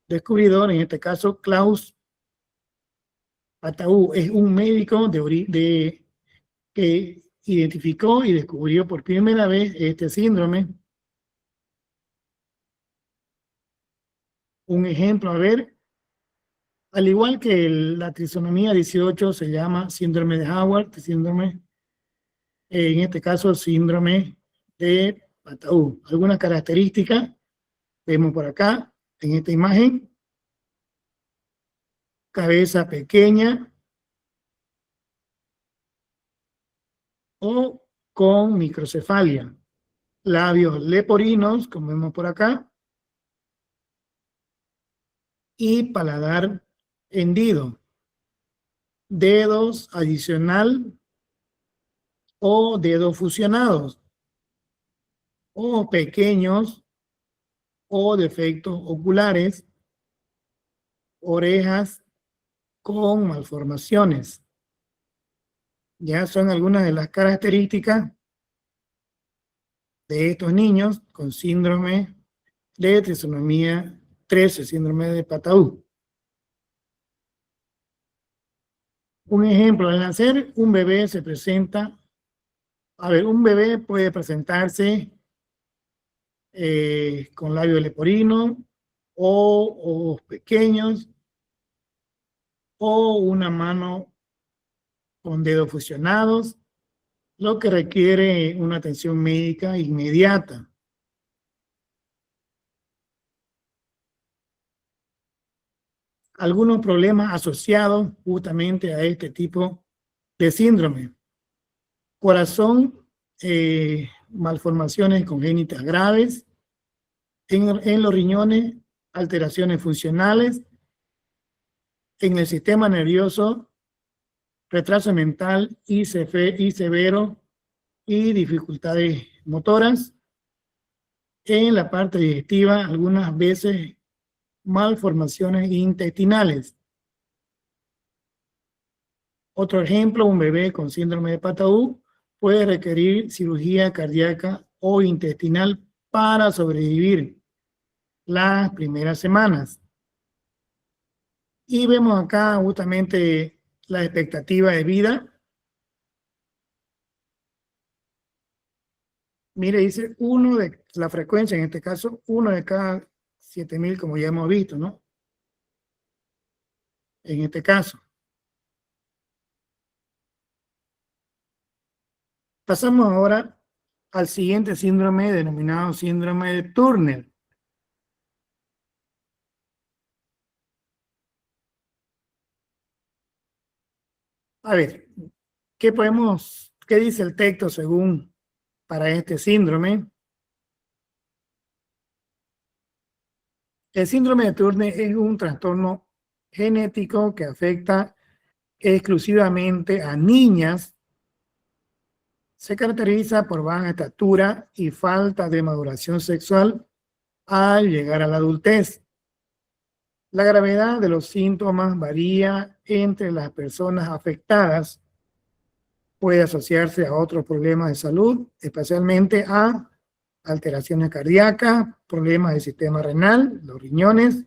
descubridor, en este caso Klaus Patou. Es un médico que identificó y descubrió por primera vez este síndrome. Un ejemplo, a ver, al igual que la trisomía 18 se llama síndrome de Howard, síndrome, en este caso síndrome de Patou. Algunas características vemos por acá, en esta imagen. Cabeza pequeña o con microcefalia. Labios leporinos, como vemos por acá. Y paladar hendido. Dedos adicional o dedos fusionados. O pequeños o defectos oculares. Orejas con malformaciones. Ya son algunas de las características de estos niños con síndrome de trisomía 13, síndrome de Patou. Un ejemplo, al nacer un bebé se presenta, un bebé puede presentarse con labio leporino o ojos pequeños o una mano con dedos fusionados, lo que requiere una atención médica inmediata. Algunos problemas asociados justamente a este tipo de síndrome. Corazón, malformaciones congénitas graves, en los riñones, alteraciones funcionales, en el sistema nervioso, retraso mental y severo y dificultades motoras. En la parte digestiva, algunas veces malformaciones intestinales. Otro ejemplo, un bebé con síndrome de Patou puede requerir cirugía cardíaca o intestinal para sobrevivir las primeras semanas. Y vemos acá justamente la expectativa de vida. Mire, dice la frecuencia, en este caso, 1 de cada 7.000, como ya hemos visto, ¿no? En este caso. Pasamos ahora al siguiente síndrome, denominado síndrome de Turner. A ver, ¿qué dice el texto según para este síndrome? El síndrome de Turner es un trastorno genético que afecta exclusivamente a niñas. Se caracteriza por baja estatura y falta de maduración sexual al llegar a la adultez. La gravedad de los síntomas varía entre las personas afectadas. Puede asociarse a otros problemas de salud, especialmente a alteraciones cardíacas, problemas del sistema renal, los riñones.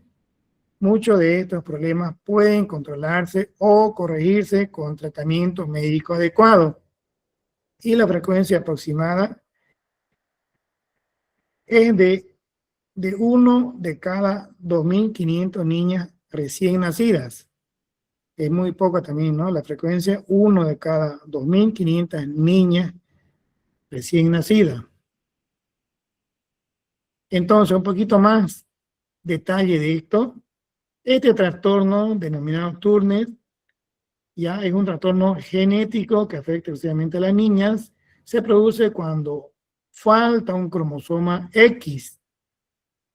Muchos de estos problemas pueden controlarse o corregirse con tratamiento médico adecuado. Y la frecuencia aproximada es de 1 de cada 2.500 niñas recién nacidas. Es muy poca también, ¿no? La frecuencia, 1 de cada 2.500 niñas recién nacidas. Entonces, un poquito más detalle de esto. Este trastorno, denominado Turner, ya es un trastorno genético que afecta exclusivamente a las niñas. se produce cuando falta un cromosoma X,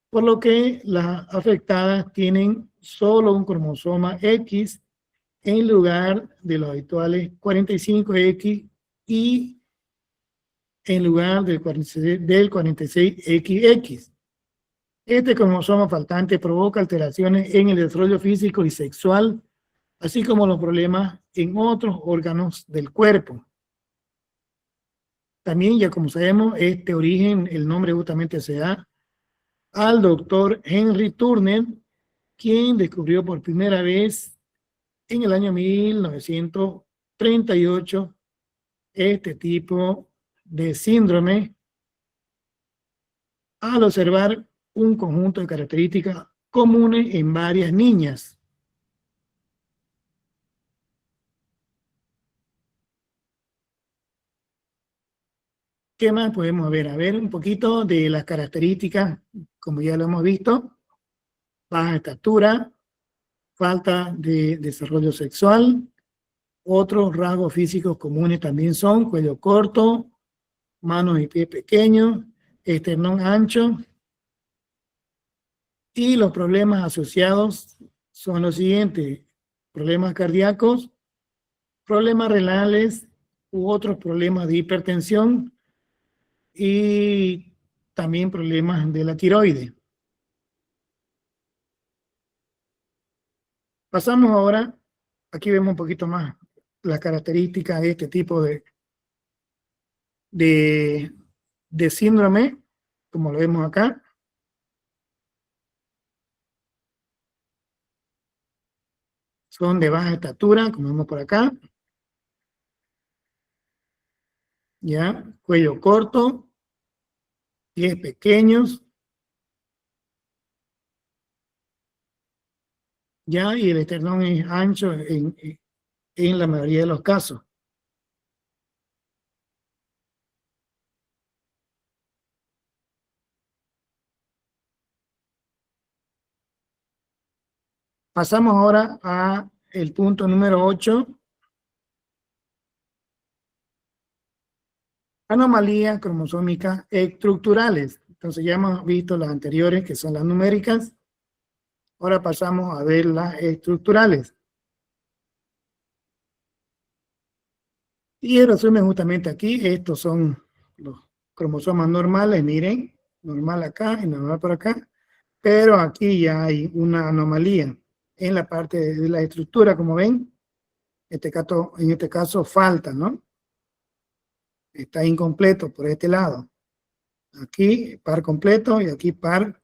por lo que las afectadas tienen solo un cromosoma X en lugar de los habituales 45X y en lugar del 46XX. Este cromosoma faltante provoca alteraciones en el desarrollo físico y sexual, así como los problemas en otros órganos del cuerpo. También, ya como sabemos, este origen, el nombre justamente se da al doctor Henry Turner, quien descubrió por primera vez en el año 1938 este tipo de síndrome al observar un conjunto de características comunes en varias niñas. ¿Qué más podemos ver? A ver, un poquito de las características, como ya lo hemos visto: baja estatura, falta de desarrollo sexual. Otros rasgos físicos comunes también son cuello corto, manos y pies pequeños, esternón ancho. Y los problemas asociados son los siguientes: problemas cardíacos, problemas renales u otros problemas de hipertensión y también problemas de la tiroides. Pasamos ahora, aquí vemos un poquito más las características de este tipo de síndrome, como lo vemos acá. Son de baja estatura, como vemos por acá. Ya, cuello corto, pies pequeños. Ya, y el esternón es ancho en la mayoría de los casos. Pasamos ahora a el punto número 8. Anomalías cromosómicas estructurales. Entonces ya hemos visto las anteriores, que son las numéricas. Ahora pasamos a ver las estructurales. Y el resumen justamente aquí, estos son los cromosomas normales, miren, normal acá y normal por acá, pero aquí ya hay una anomalía en la parte de la estructura, como ven. En este caso falta, ¿no? Está incompleto por este lado. Aquí par completo y aquí par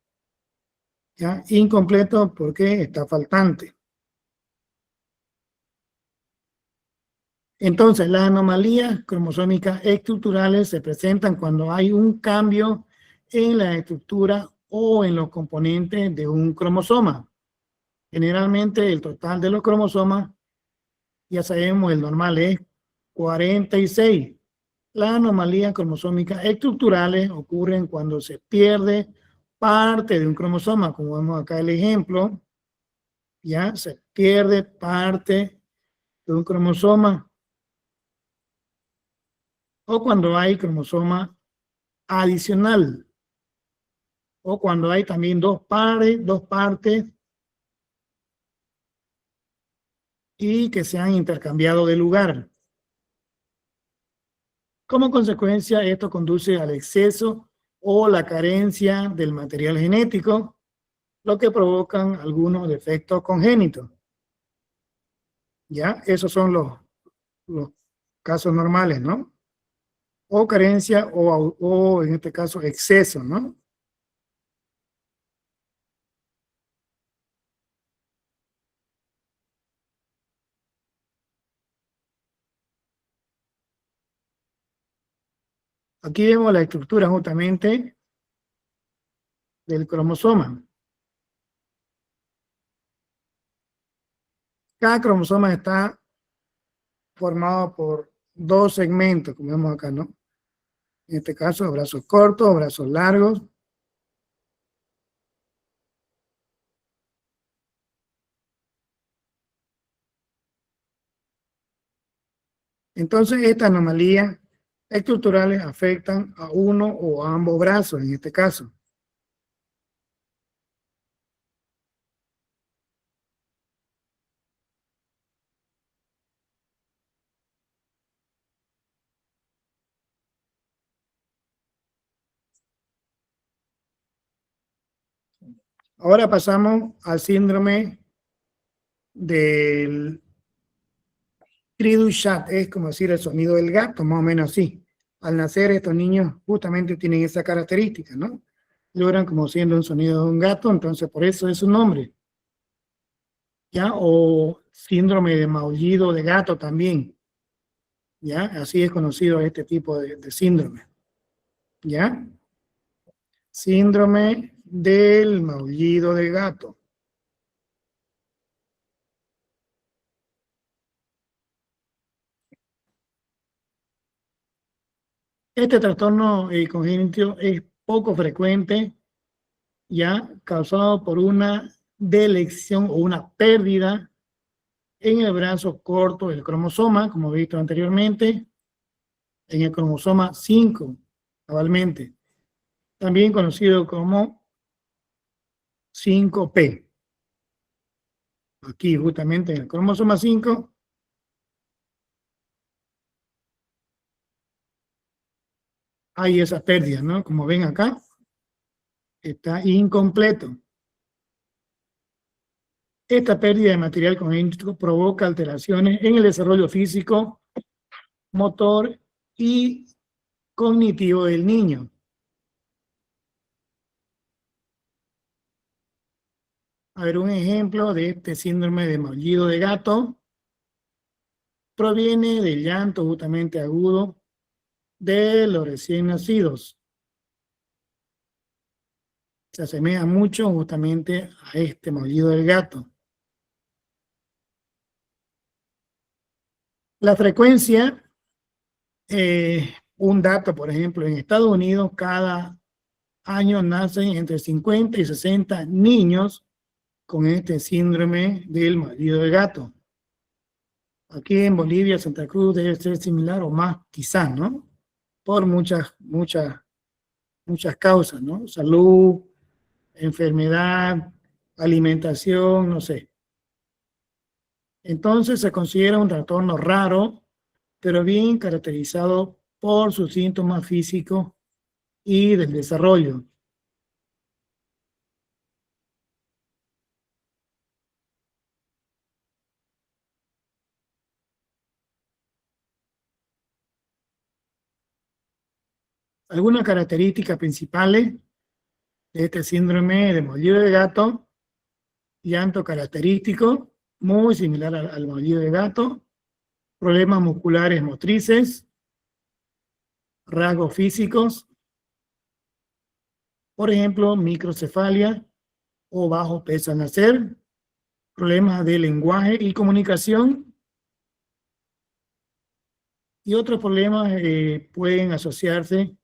ya incompleto porque está faltante. Entonces, las anomalías cromosómicas estructurales se presentan cuando hay un cambio en la estructura o en los componentes de un cromosoma. Generalmente el total de los cromosomas, ya sabemos, el normal es 46. Las anomalías cromosómicas estructurales ocurren cuando se pierde parte de un cromosoma, como vemos acá el ejemplo. Ya se pierde parte de un cromosoma, o cuando hay cromosoma adicional, o cuando hay también dos partes y que se han intercambiado de lugar. Como consecuencia, esto conduce al exceso o la carencia del material genético, lo que provocan algunos defectos congénitos. ¿Ya? Esos son los casos normales, ¿no? O carencia o en este caso exceso, ¿no? Aquí vemos la estructura justamente del cromosoma. Cada cromosoma está formado por dos segmentos, como vemos acá, ¿no? En este caso, brazos cortos, brazos largos. Entonces, esta anomalía estructurales afectan a uno o a ambos brazos en este caso. Ahora pasamos al síndrome del cri du chat, es como decir el sonido del gato, más o menos así. Al nacer estos niños justamente tienen esa característica, ¿no? Logran como siendo un sonido de un gato, entonces por eso es su nombre. ¿Ya? O síndrome de maullido de gato también. ¿Ya? Así es conocido este tipo de síndrome. ¿Ya? Síndrome del maullido de gato. Este trastorno congénito es poco frecuente, ya causado por una delección o una pérdida en el brazo corto del cromosoma, como visto anteriormente, en el cromosoma 5, cabalmente, también conocido como 5P. Aquí justamente en el cromosoma 5 hay esa pérdida, ¿no? Como ven acá, está incompleto. Esta pérdida de material congénito provoca alteraciones en el desarrollo físico, motor y cognitivo del niño. A ver, un ejemplo de este síndrome de maullido de gato proviene del llanto justamente agudo de los recién nacidos. Se asemeja mucho justamente a este maullido del gato. La frecuencia, un dato, por ejemplo, en Estados Unidos, cada año nacen entre 50 y 60 niños con este síndrome del maullido del gato. Aquí en Bolivia, Santa Cruz debe ser similar o más, quizás, ¿no? Por muchas causas, ¿no? Salud, enfermedad, alimentación, no sé. Entonces se considera un trastorno raro, pero bien caracterizado por sus síntomas físicos y del desarrollo. Algunas características principales de este síndrome de maullido de gato: llanto característico, muy similar al maullido de gato, problemas musculares motrices, rasgos físicos, por ejemplo, microcefalia o bajo peso al nacer, problemas de lenguaje y comunicación, y otros problemas pueden asociarse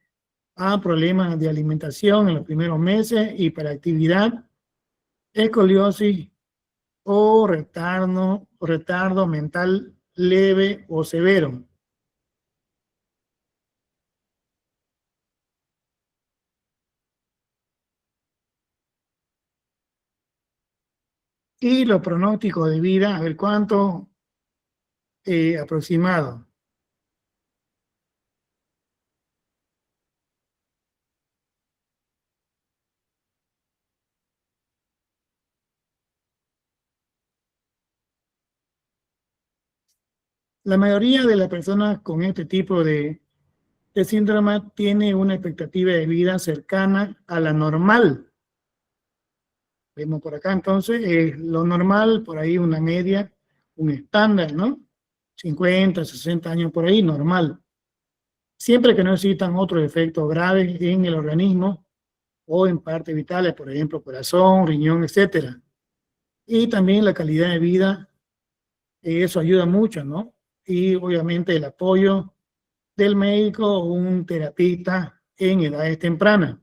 a problemas de alimentación en los primeros meses, hiperactividad, escoliosis o retardo mental leve o severo. Y los pronósticos de vida, a ver cuánto aproximado. La mayoría de las personas con este tipo de síndrome tiene una expectativa de vida cercana a la normal. Vemos por acá entonces, lo normal, por ahí una media, un estándar, ¿no? 50, 60 años por ahí, normal. Siempre que no existan otros efectos graves en el organismo o en partes vitales, por ejemplo, corazón, riñón, etcétera. Y también la calidad de vida, eso ayuda mucho, ¿no? Y obviamente el apoyo del médico o un terapista en edades tempranas.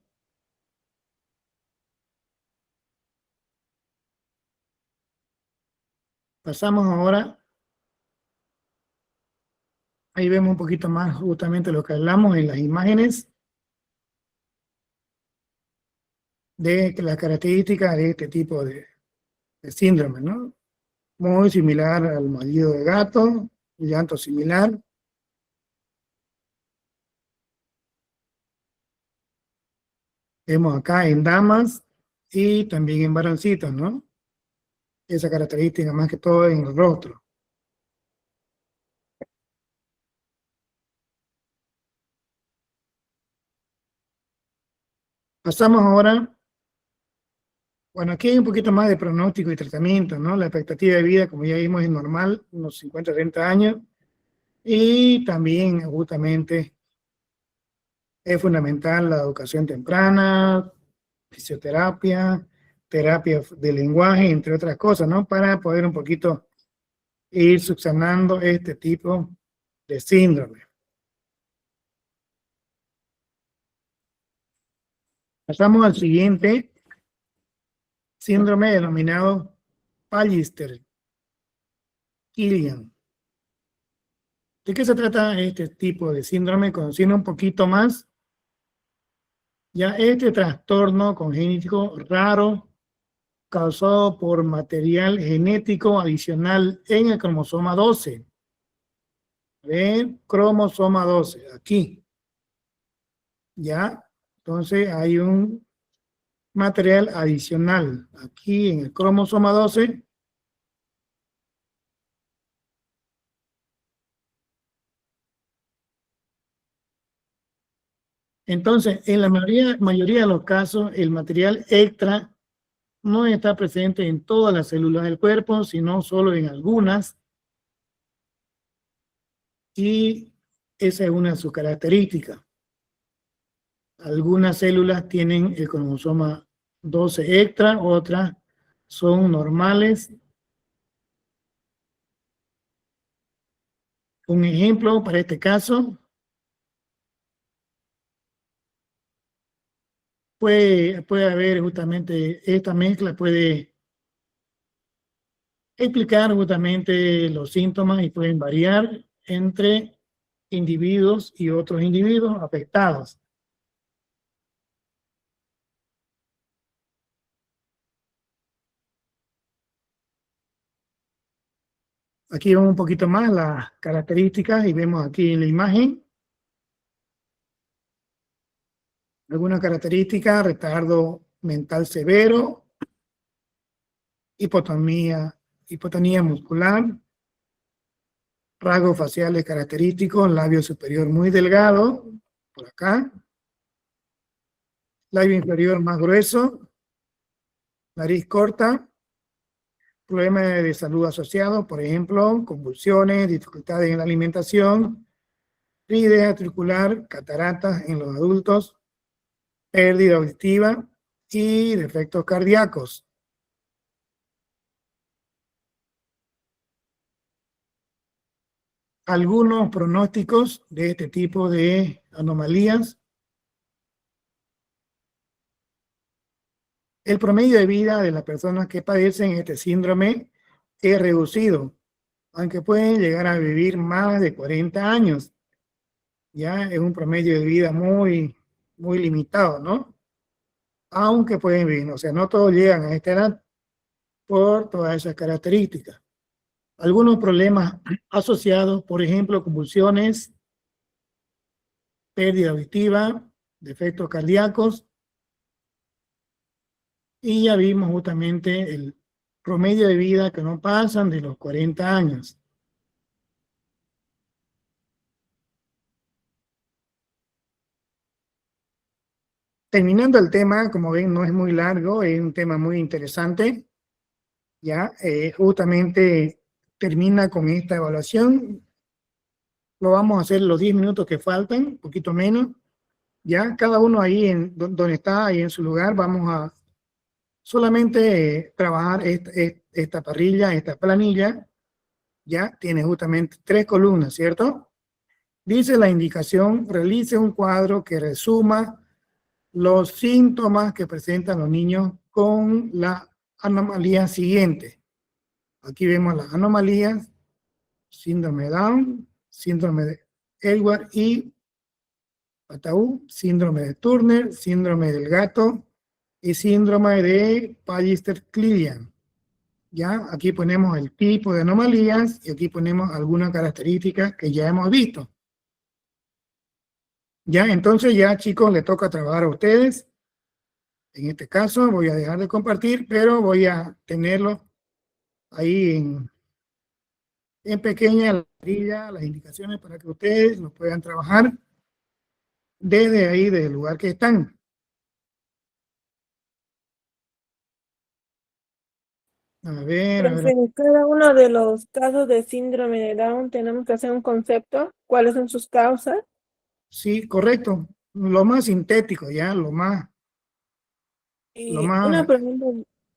Pasamos ahora Ahí vemos un poquito más justamente lo que hablamos en las imágenes de las características de este tipo de síndrome, ¿no? Muy similar al maullido de gato, llanto similar. Vemos acá en damas y también en varoncitos, ¿no? Esa característica más que todo en el rostro. Pasamos ahora, bueno, aquí hay un poquito más de pronóstico y tratamiento, ¿no? La expectativa de vida, como ya vimos, es normal, unos 50, 30 años. Y también, justamente, es fundamental la educación temprana, fisioterapia, terapia de lenguaje, entre otras cosas, ¿no? Para poder un poquito ir subsanando este tipo de síndrome. Pasamos al siguiente síndrome denominado Pallister-Killian. ¿De qué se trata este tipo de síndrome? Conociendo un poquito más, ya este trastorno congénito raro causado por material genético adicional en el cromosoma 12. ¿Ven? Cromosoma 12, aquí. ¿Ya? Entonces hay un material adicional aquí en el cromosoma 12. Entonces, en la mayoría de los casos, el material extra no está presente en todas las células del cuerpo, sino solo en algunas. Y esa es una de sus características. Algunas células tienen el cromosoma 12 extra, otras son normales. Un ejemplo para este caso puede haber justamente esta mezcla, puede explicar justamente los síntomas y pueden variar entre individuos y otros individuos afectados. Aquí vemos un poquito más las características y vemos aquí en la imagen algunas características: retardo mental severo, hipotonía muscular, rasgos faciales característicos, labio superior muy delgado, por acá, labio inferior más grueso, nariz corta, problemas de salud asociados, por ejemplo, convulsiones, dificultades en la alimentación, rigidez articular, cataratas en los adultos, pérdida auditiva y defectos cardíacos. Algunos pronósticos de este tipo de anomalías. El promedio de vida de las personas que padecen este síndrome es reducido, aunque pueden llegar a vivir más de 40 años. Ya es un promedio de vida muy limitado, ¿no? Aunque pueden vivir, o sea, no todos llegan a esta edad por todas esas características. Algunos problemas asociados, por ejemplo, convulsiones, pérdida auditiva, defectos cardíacos, y ya vimos justamente el promedio de vida que no pasan de los 40 años. Terminando el tema, como ven, no es muy largo, es un tema muy interesante. Ya, justamente termina con esta evaluación. Lo vamos a hacer los 10 minutos que faltan, un poquito menos. Ya, cada uno ahí donde está, ahí en su lugar, vamos a solamente trabajar esta parrilla, esta planilla. Ya, tiene justamente 3 columnas, ¿cierto? Dice la indicación: realice un cuadro que resuma los síntomas que presentan los niños con la anomalía siguiente. Aquí vemos las anomalías: síndrome de Down, síndrome Edward y Pataú, síndrome de Turner, síndrome del gato y síndrome de Pallister-Killian. Ya, aquí ponemos el tipo de anomalías y aquí ponemos algunas características que ya hemos visto. Ya, entonces ya, chicos, le toca trabajar a ustedes. En este caso voy a dejar de compartir, pero voy a tenerlo ahí en pequeña la grilla, las indicaciones para que ustedes lo puedan trabajar desde ahí, desde el lugar que están. A ver, Profe, en cada uno de los casos de síndrome de Down tenemos que hacer un concepto, cuáles son sus causas. sí, correcto. Lo más sintético, ya, lo más, Y una pregunta,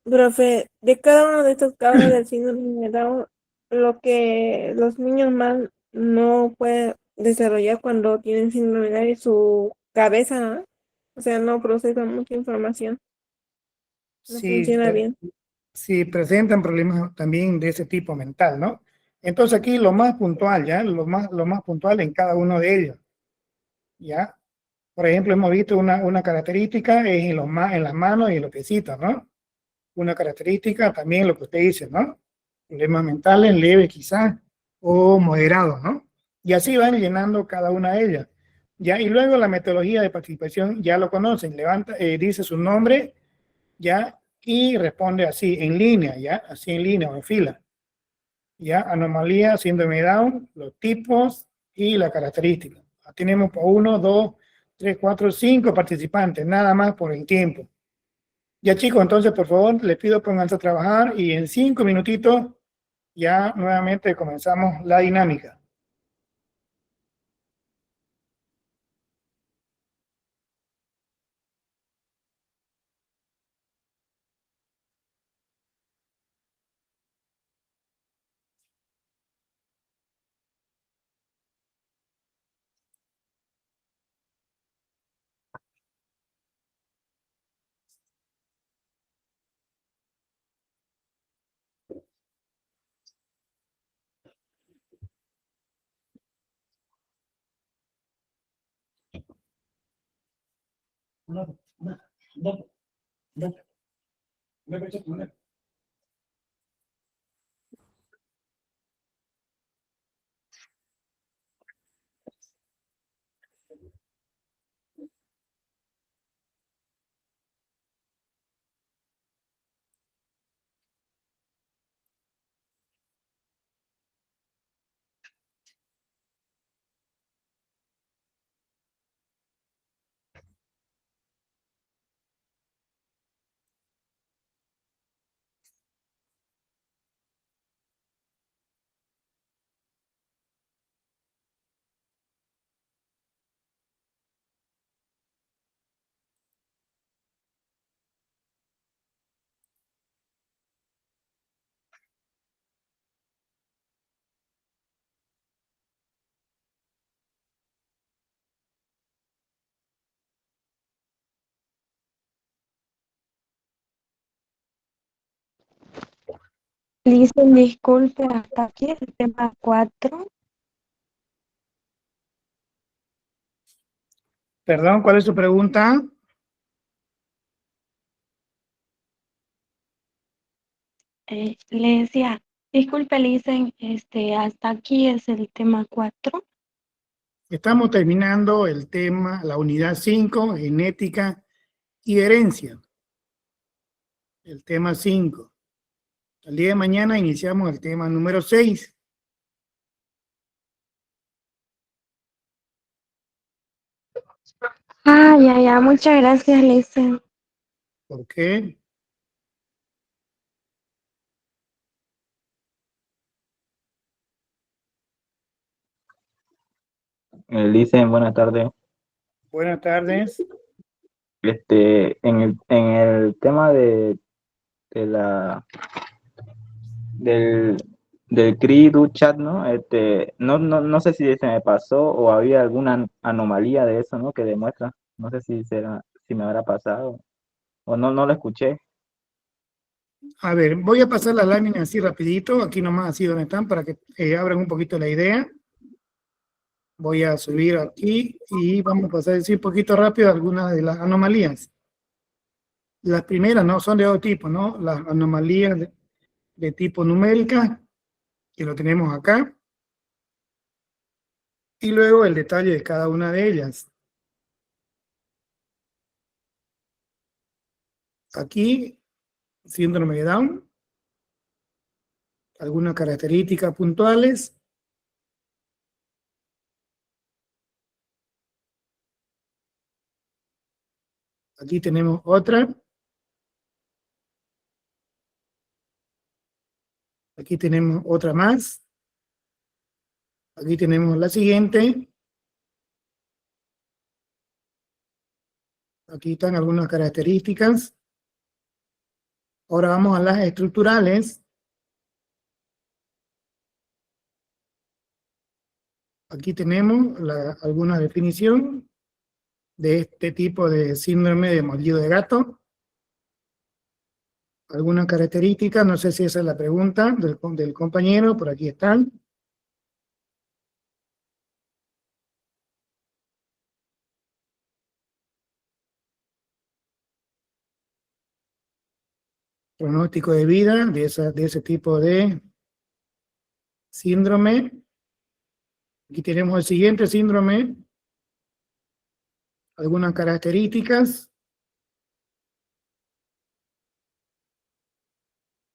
profe, de cada uno de estos casos del síndrome de Down, lo que los niños más no pueden desarrollar cuando tienen síndrome de Down es su cabeza, ¿no? O sea, no procesan mucha información, no sí, funciona bien. sí, presentan problemas también de ese tipo mental, ¿no? Entonces aquí lo más puntual, ya, lo más puntual en cada uno de ellos, ya. Por ejemplo, hemos visto una característica es en las manos y en los piecitos, ¿no? Una característica también lo que usted dice, ¿no? Problemas mentales leves quizás o moderados, ¿no? Y así van llenando cada una de ellas. Ya, y luego la metodología de participación ya lo conocen, levanta, dice su nombre, ya, y responde así, en línea, ya, así en línea o en fila. Ya, anomalía, síndrome de Down, los tipos y la característica. Tenemos por 1, 2, 3, 4, 5 participantes, nada más por el tiempo. Ya chicos, entonces por favor les pido pónganse a trabajar y en 5 minutitos ya nuevamente comenzamos la dinámica. Dicen, disculpe, hasta aquí el tema 4. Perdón, ¿cuál es su pregunta? Le decía, disculpe, le dicen, hasta aquí es el tema 4. Estamos terminando el tema, la unidad 5, genética y herencia. El tema 5. El día de mañana iniciamos el tema número 6. Ah, ya, muchas gracias, le dicen. ¿Por qué? Licen, buenas tardes. Buenas tardes. En el tema de del CRI du chat, ¿no? No sé si se me pasó o había alguna anomalía de eso, ¿no? Que demuestra. No sé si me habrá pasado o no lo escuché. A ver, voy a pasar la lámina así rapidito, aquí nomás así donde están, para que abran un poquito la idea. Voy a subir aquí y vamos a pasar a decir un poquito rápido algunas de las anomalías. Las primeras no son de dos tipos, ¿no? Las anomalías de tipo numérica, que lo tenemos acá. Y luego el detalle de cada una de ellas. Aquí, síndrome de Down, algunas características puntuales. Aquí tenemos otra. Aquí tenemos otra más. Aquí tenemos la siguiente. Aquí están algunas características. Ahora vamos a las estructurales. Aquí tenemos alguna definición de este tipo de síndrome de mordido de gato. Algunas características, no sé si esa es la pregunta del compañero, por aquí están. Pronóstico de vida de ese tipo de síndrome. Aquí tenemos el siguiente síndrome. Algunas características.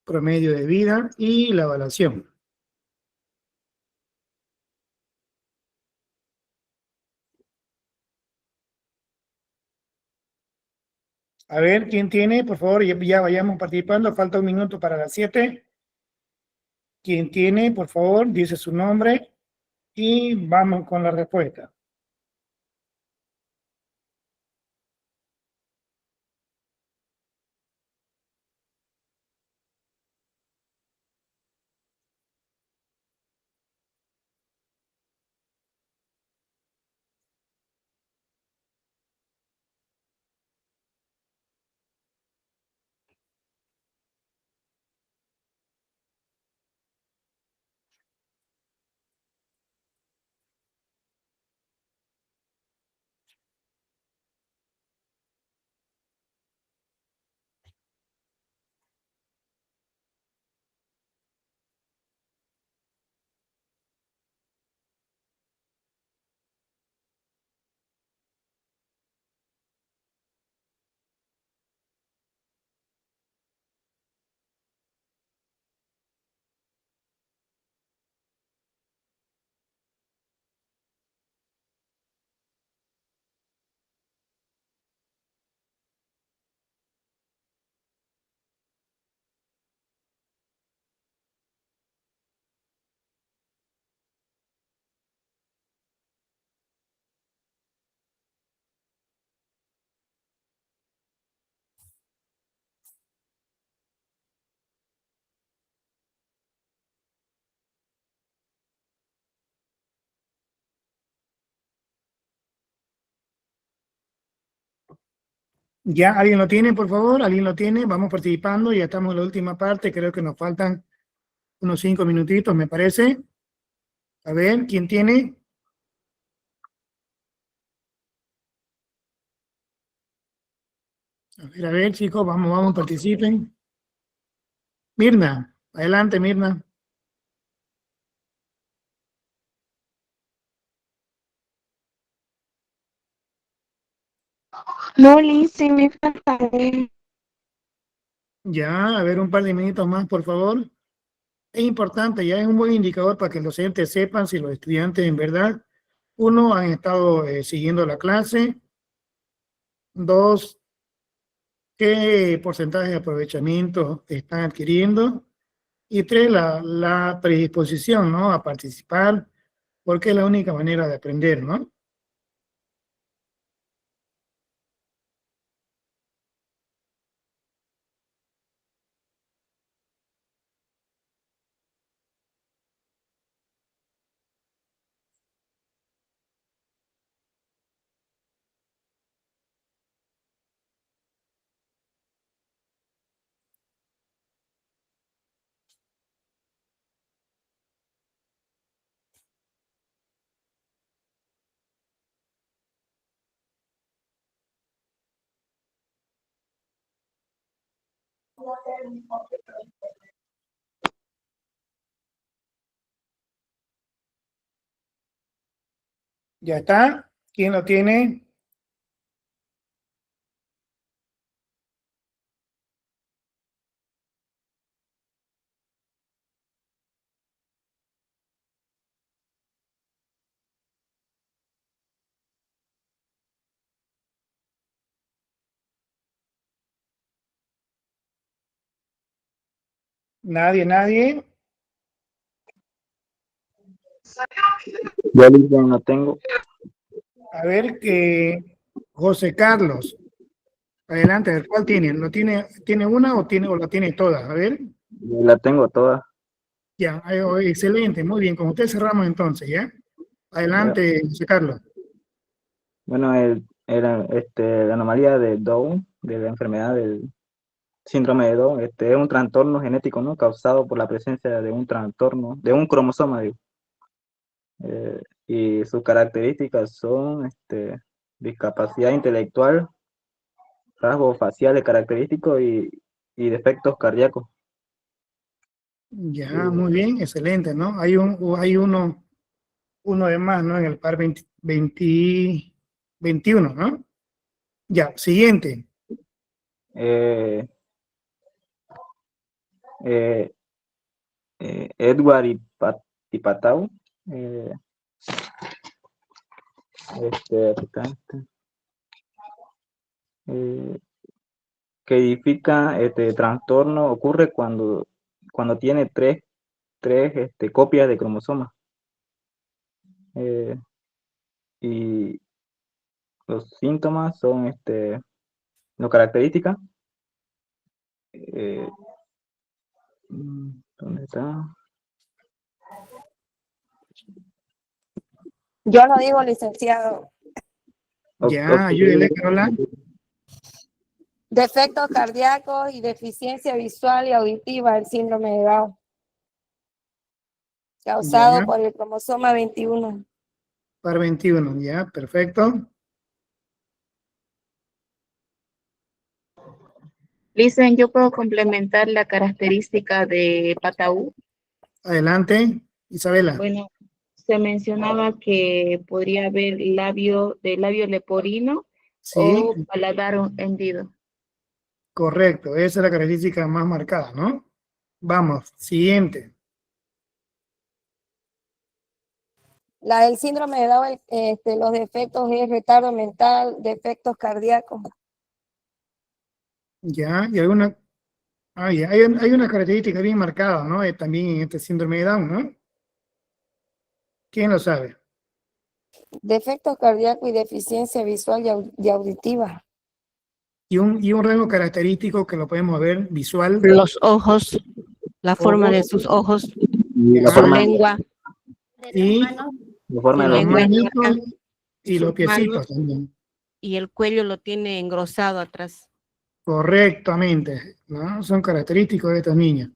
Promedio de vida y la evaluación. A ver, ¿quién tiene? Por favor, ya vayamos participando. Falta un minuto para las 7. ¿Quién tiene? Por favor, dice su nombre y vamos con la respuesta. ¿Ya alguien lo tiene, por favor? ¿Alguien lo tiene? Vamos participando, ya estamos en la última parte, creo que nos faltan unos 5 minutitos, me parece. A ver, ¿quién tiene? A ver, chicos, vamos, participen. Mirna, adelante, Mirna. No, Liz, sí me falta. Ya, a ver, un par de minutos más, por favor. Es importante, ya es un buen indicador para que los docentes sepan si los estudiantes en verdad, uno, han estado siguiendo la clase, dos, qué porcentaje de aprovechamiento están adquiriendo, y tres, la predisposición, ¿no? A participar, porque es la única manera de aprender, ¿no? ¿Ya está? ¿Quién lo tiene? Nadie. Yo no tengo. A ver, José Carlos. Adelante, a ver, ¿cuál tiene? ¿Tiene una o la tiene todas? A ver. La tengo toda. Ya, excelente, muy bien. Con usted cerramos entonces, ¿ya? Ya. Adelante, José Carlos. Bueno, la anomalía de Down, de la enfermedad del síndrome de Down, es un trastorno genético, ¿no? Causado por la presencia de un trastorno, de un cromosoma, digo. Y sus características son discapacidad intelectual, rasgos faciales característicos y defectos cardíacos. Ya, muy bien, excelente, ¿no? Hay uno de más, ¿no? En el par 21, ¿no? Ya, siguiente. Edward y Patau, que edifica trastorno ocurre cuando tiene tres copias de cromosomas. Y los síntomas son las características. ¿Dónde está? Yo lo digo, licenciado. Ya, ayúdele, Carola. Defectos cardíacos y deficiencia visual y auditiva del síndrome de Down, causado Ya. por el cromosoma 21. Par 21, ya, perfecto. Listen, yo puedo complementar la característica de Patau. Adelante, Isabela. Bueno, se mencionaba que podría haber labio leporino Sí, o paladar hendido. correcto, esa es la característica más marcada, ¿no? Vamos, siguiente. La del síndrome de Down, los defectos es retardo mental, defectos cardíacos. Ya, y alguna. Ya, hay una característica bien marcada, ¿no? También en este síndrome de Down, ¿no? ¿Quién lo sabe? Defectos cardíacos y deficiencia visual y auditiva. Y un rasgo característico que lo podemos ver visual. Los ojos, la forma de sus ojos, Y la Ya. su forma, lengua, Y la forma de su los lengua manitos y sus los piecitos manos, también. y el cuello lo tiene engrosado atrás. Correctamente, ¿no? Son característicos de estas niñas.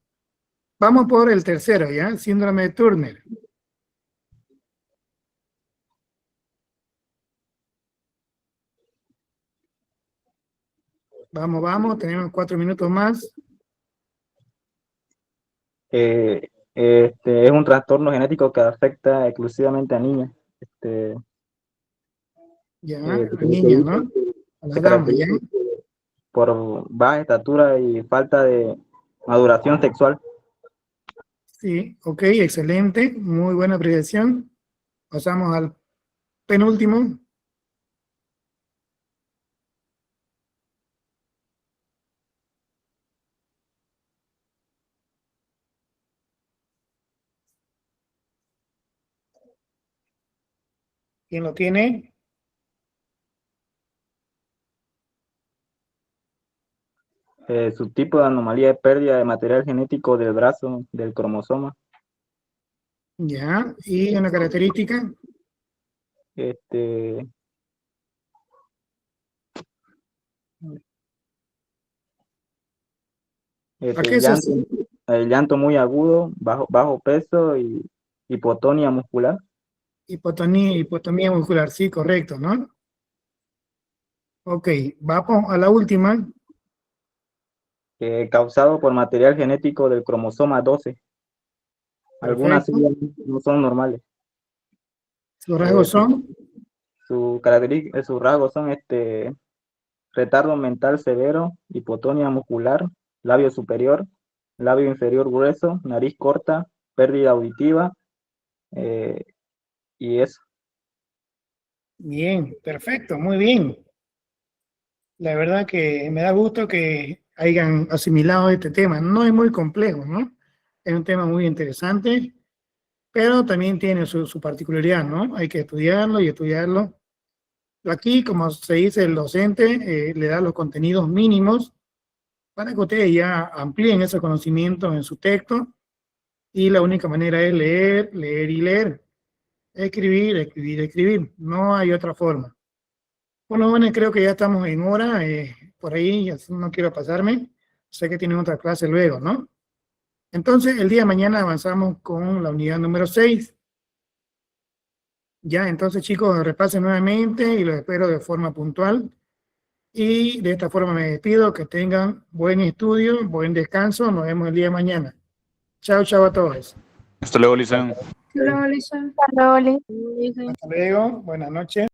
Vamos por el tercero, ¿ya? Síndrome de Turner. Vamos, tenemos 4 minutos más. es un trastorno genético que afecta exclusivamente a niñas. Ya, Se a niñas, ¿no? A las damas, ¿ya? caracteriza por baja estatura y falta de maduración sexual. Sí, ok, excelente. Muy buena apreciación. Pasamos al penúltimo. ¿Quién lo tiene? Su tipo de anomalía es pérdida de material genético del brazo, del cromosoma. Ya, y una característica. Este, ¿A qué se hace? el llanto muy agudo, bajo peso y hipotonía muscular. Hipotomía muscular, sí, correcto, ¿no? Ok, vamos a la última. causado por material genético del cromosoma 12. Algunas Perfecto. células no son normales. ¿Sus rasgos son? Sus rasgos son retardo mental severo, hipotonía muscular, labio superior, labio inferior grueso, nariz corta, pérdida auditiva, y eso. Bien, perfecto, muy bien. La verdad que me da gusto que hayan asimilado este tema. No es muy complejo, ¿no? Es un tema muy interesante, pero también tiene su particularidad, ¿no? Hay que estudiarlo y estudiarlo. Aquí, como se dice, el docente le da los contenidos mínimos para que ustedes ya amplíen esos conocimientos en su texto, y la única manera es leer, leer y leer. Escribir, escribir, escribir. No hay otra forma. Bueno, bueno, creo que ya estamos en hora. Por ahí ya no quiero pasarme. Sé que tienen otra clase luego, ¿no? Entonces, el día de mañana avanzamos con la unidad número 6. Ya, entonces, chicos, repasen nuevamente y los espero de forma puntual. Y de esta forma me despido. Que tengan buen estudio, buen descanso. Nos vemos el día de mañana. Chao, chao a todos. Hasta luego, Lisa. Hasta luego, Liz. Hasta luego. Buenas noches.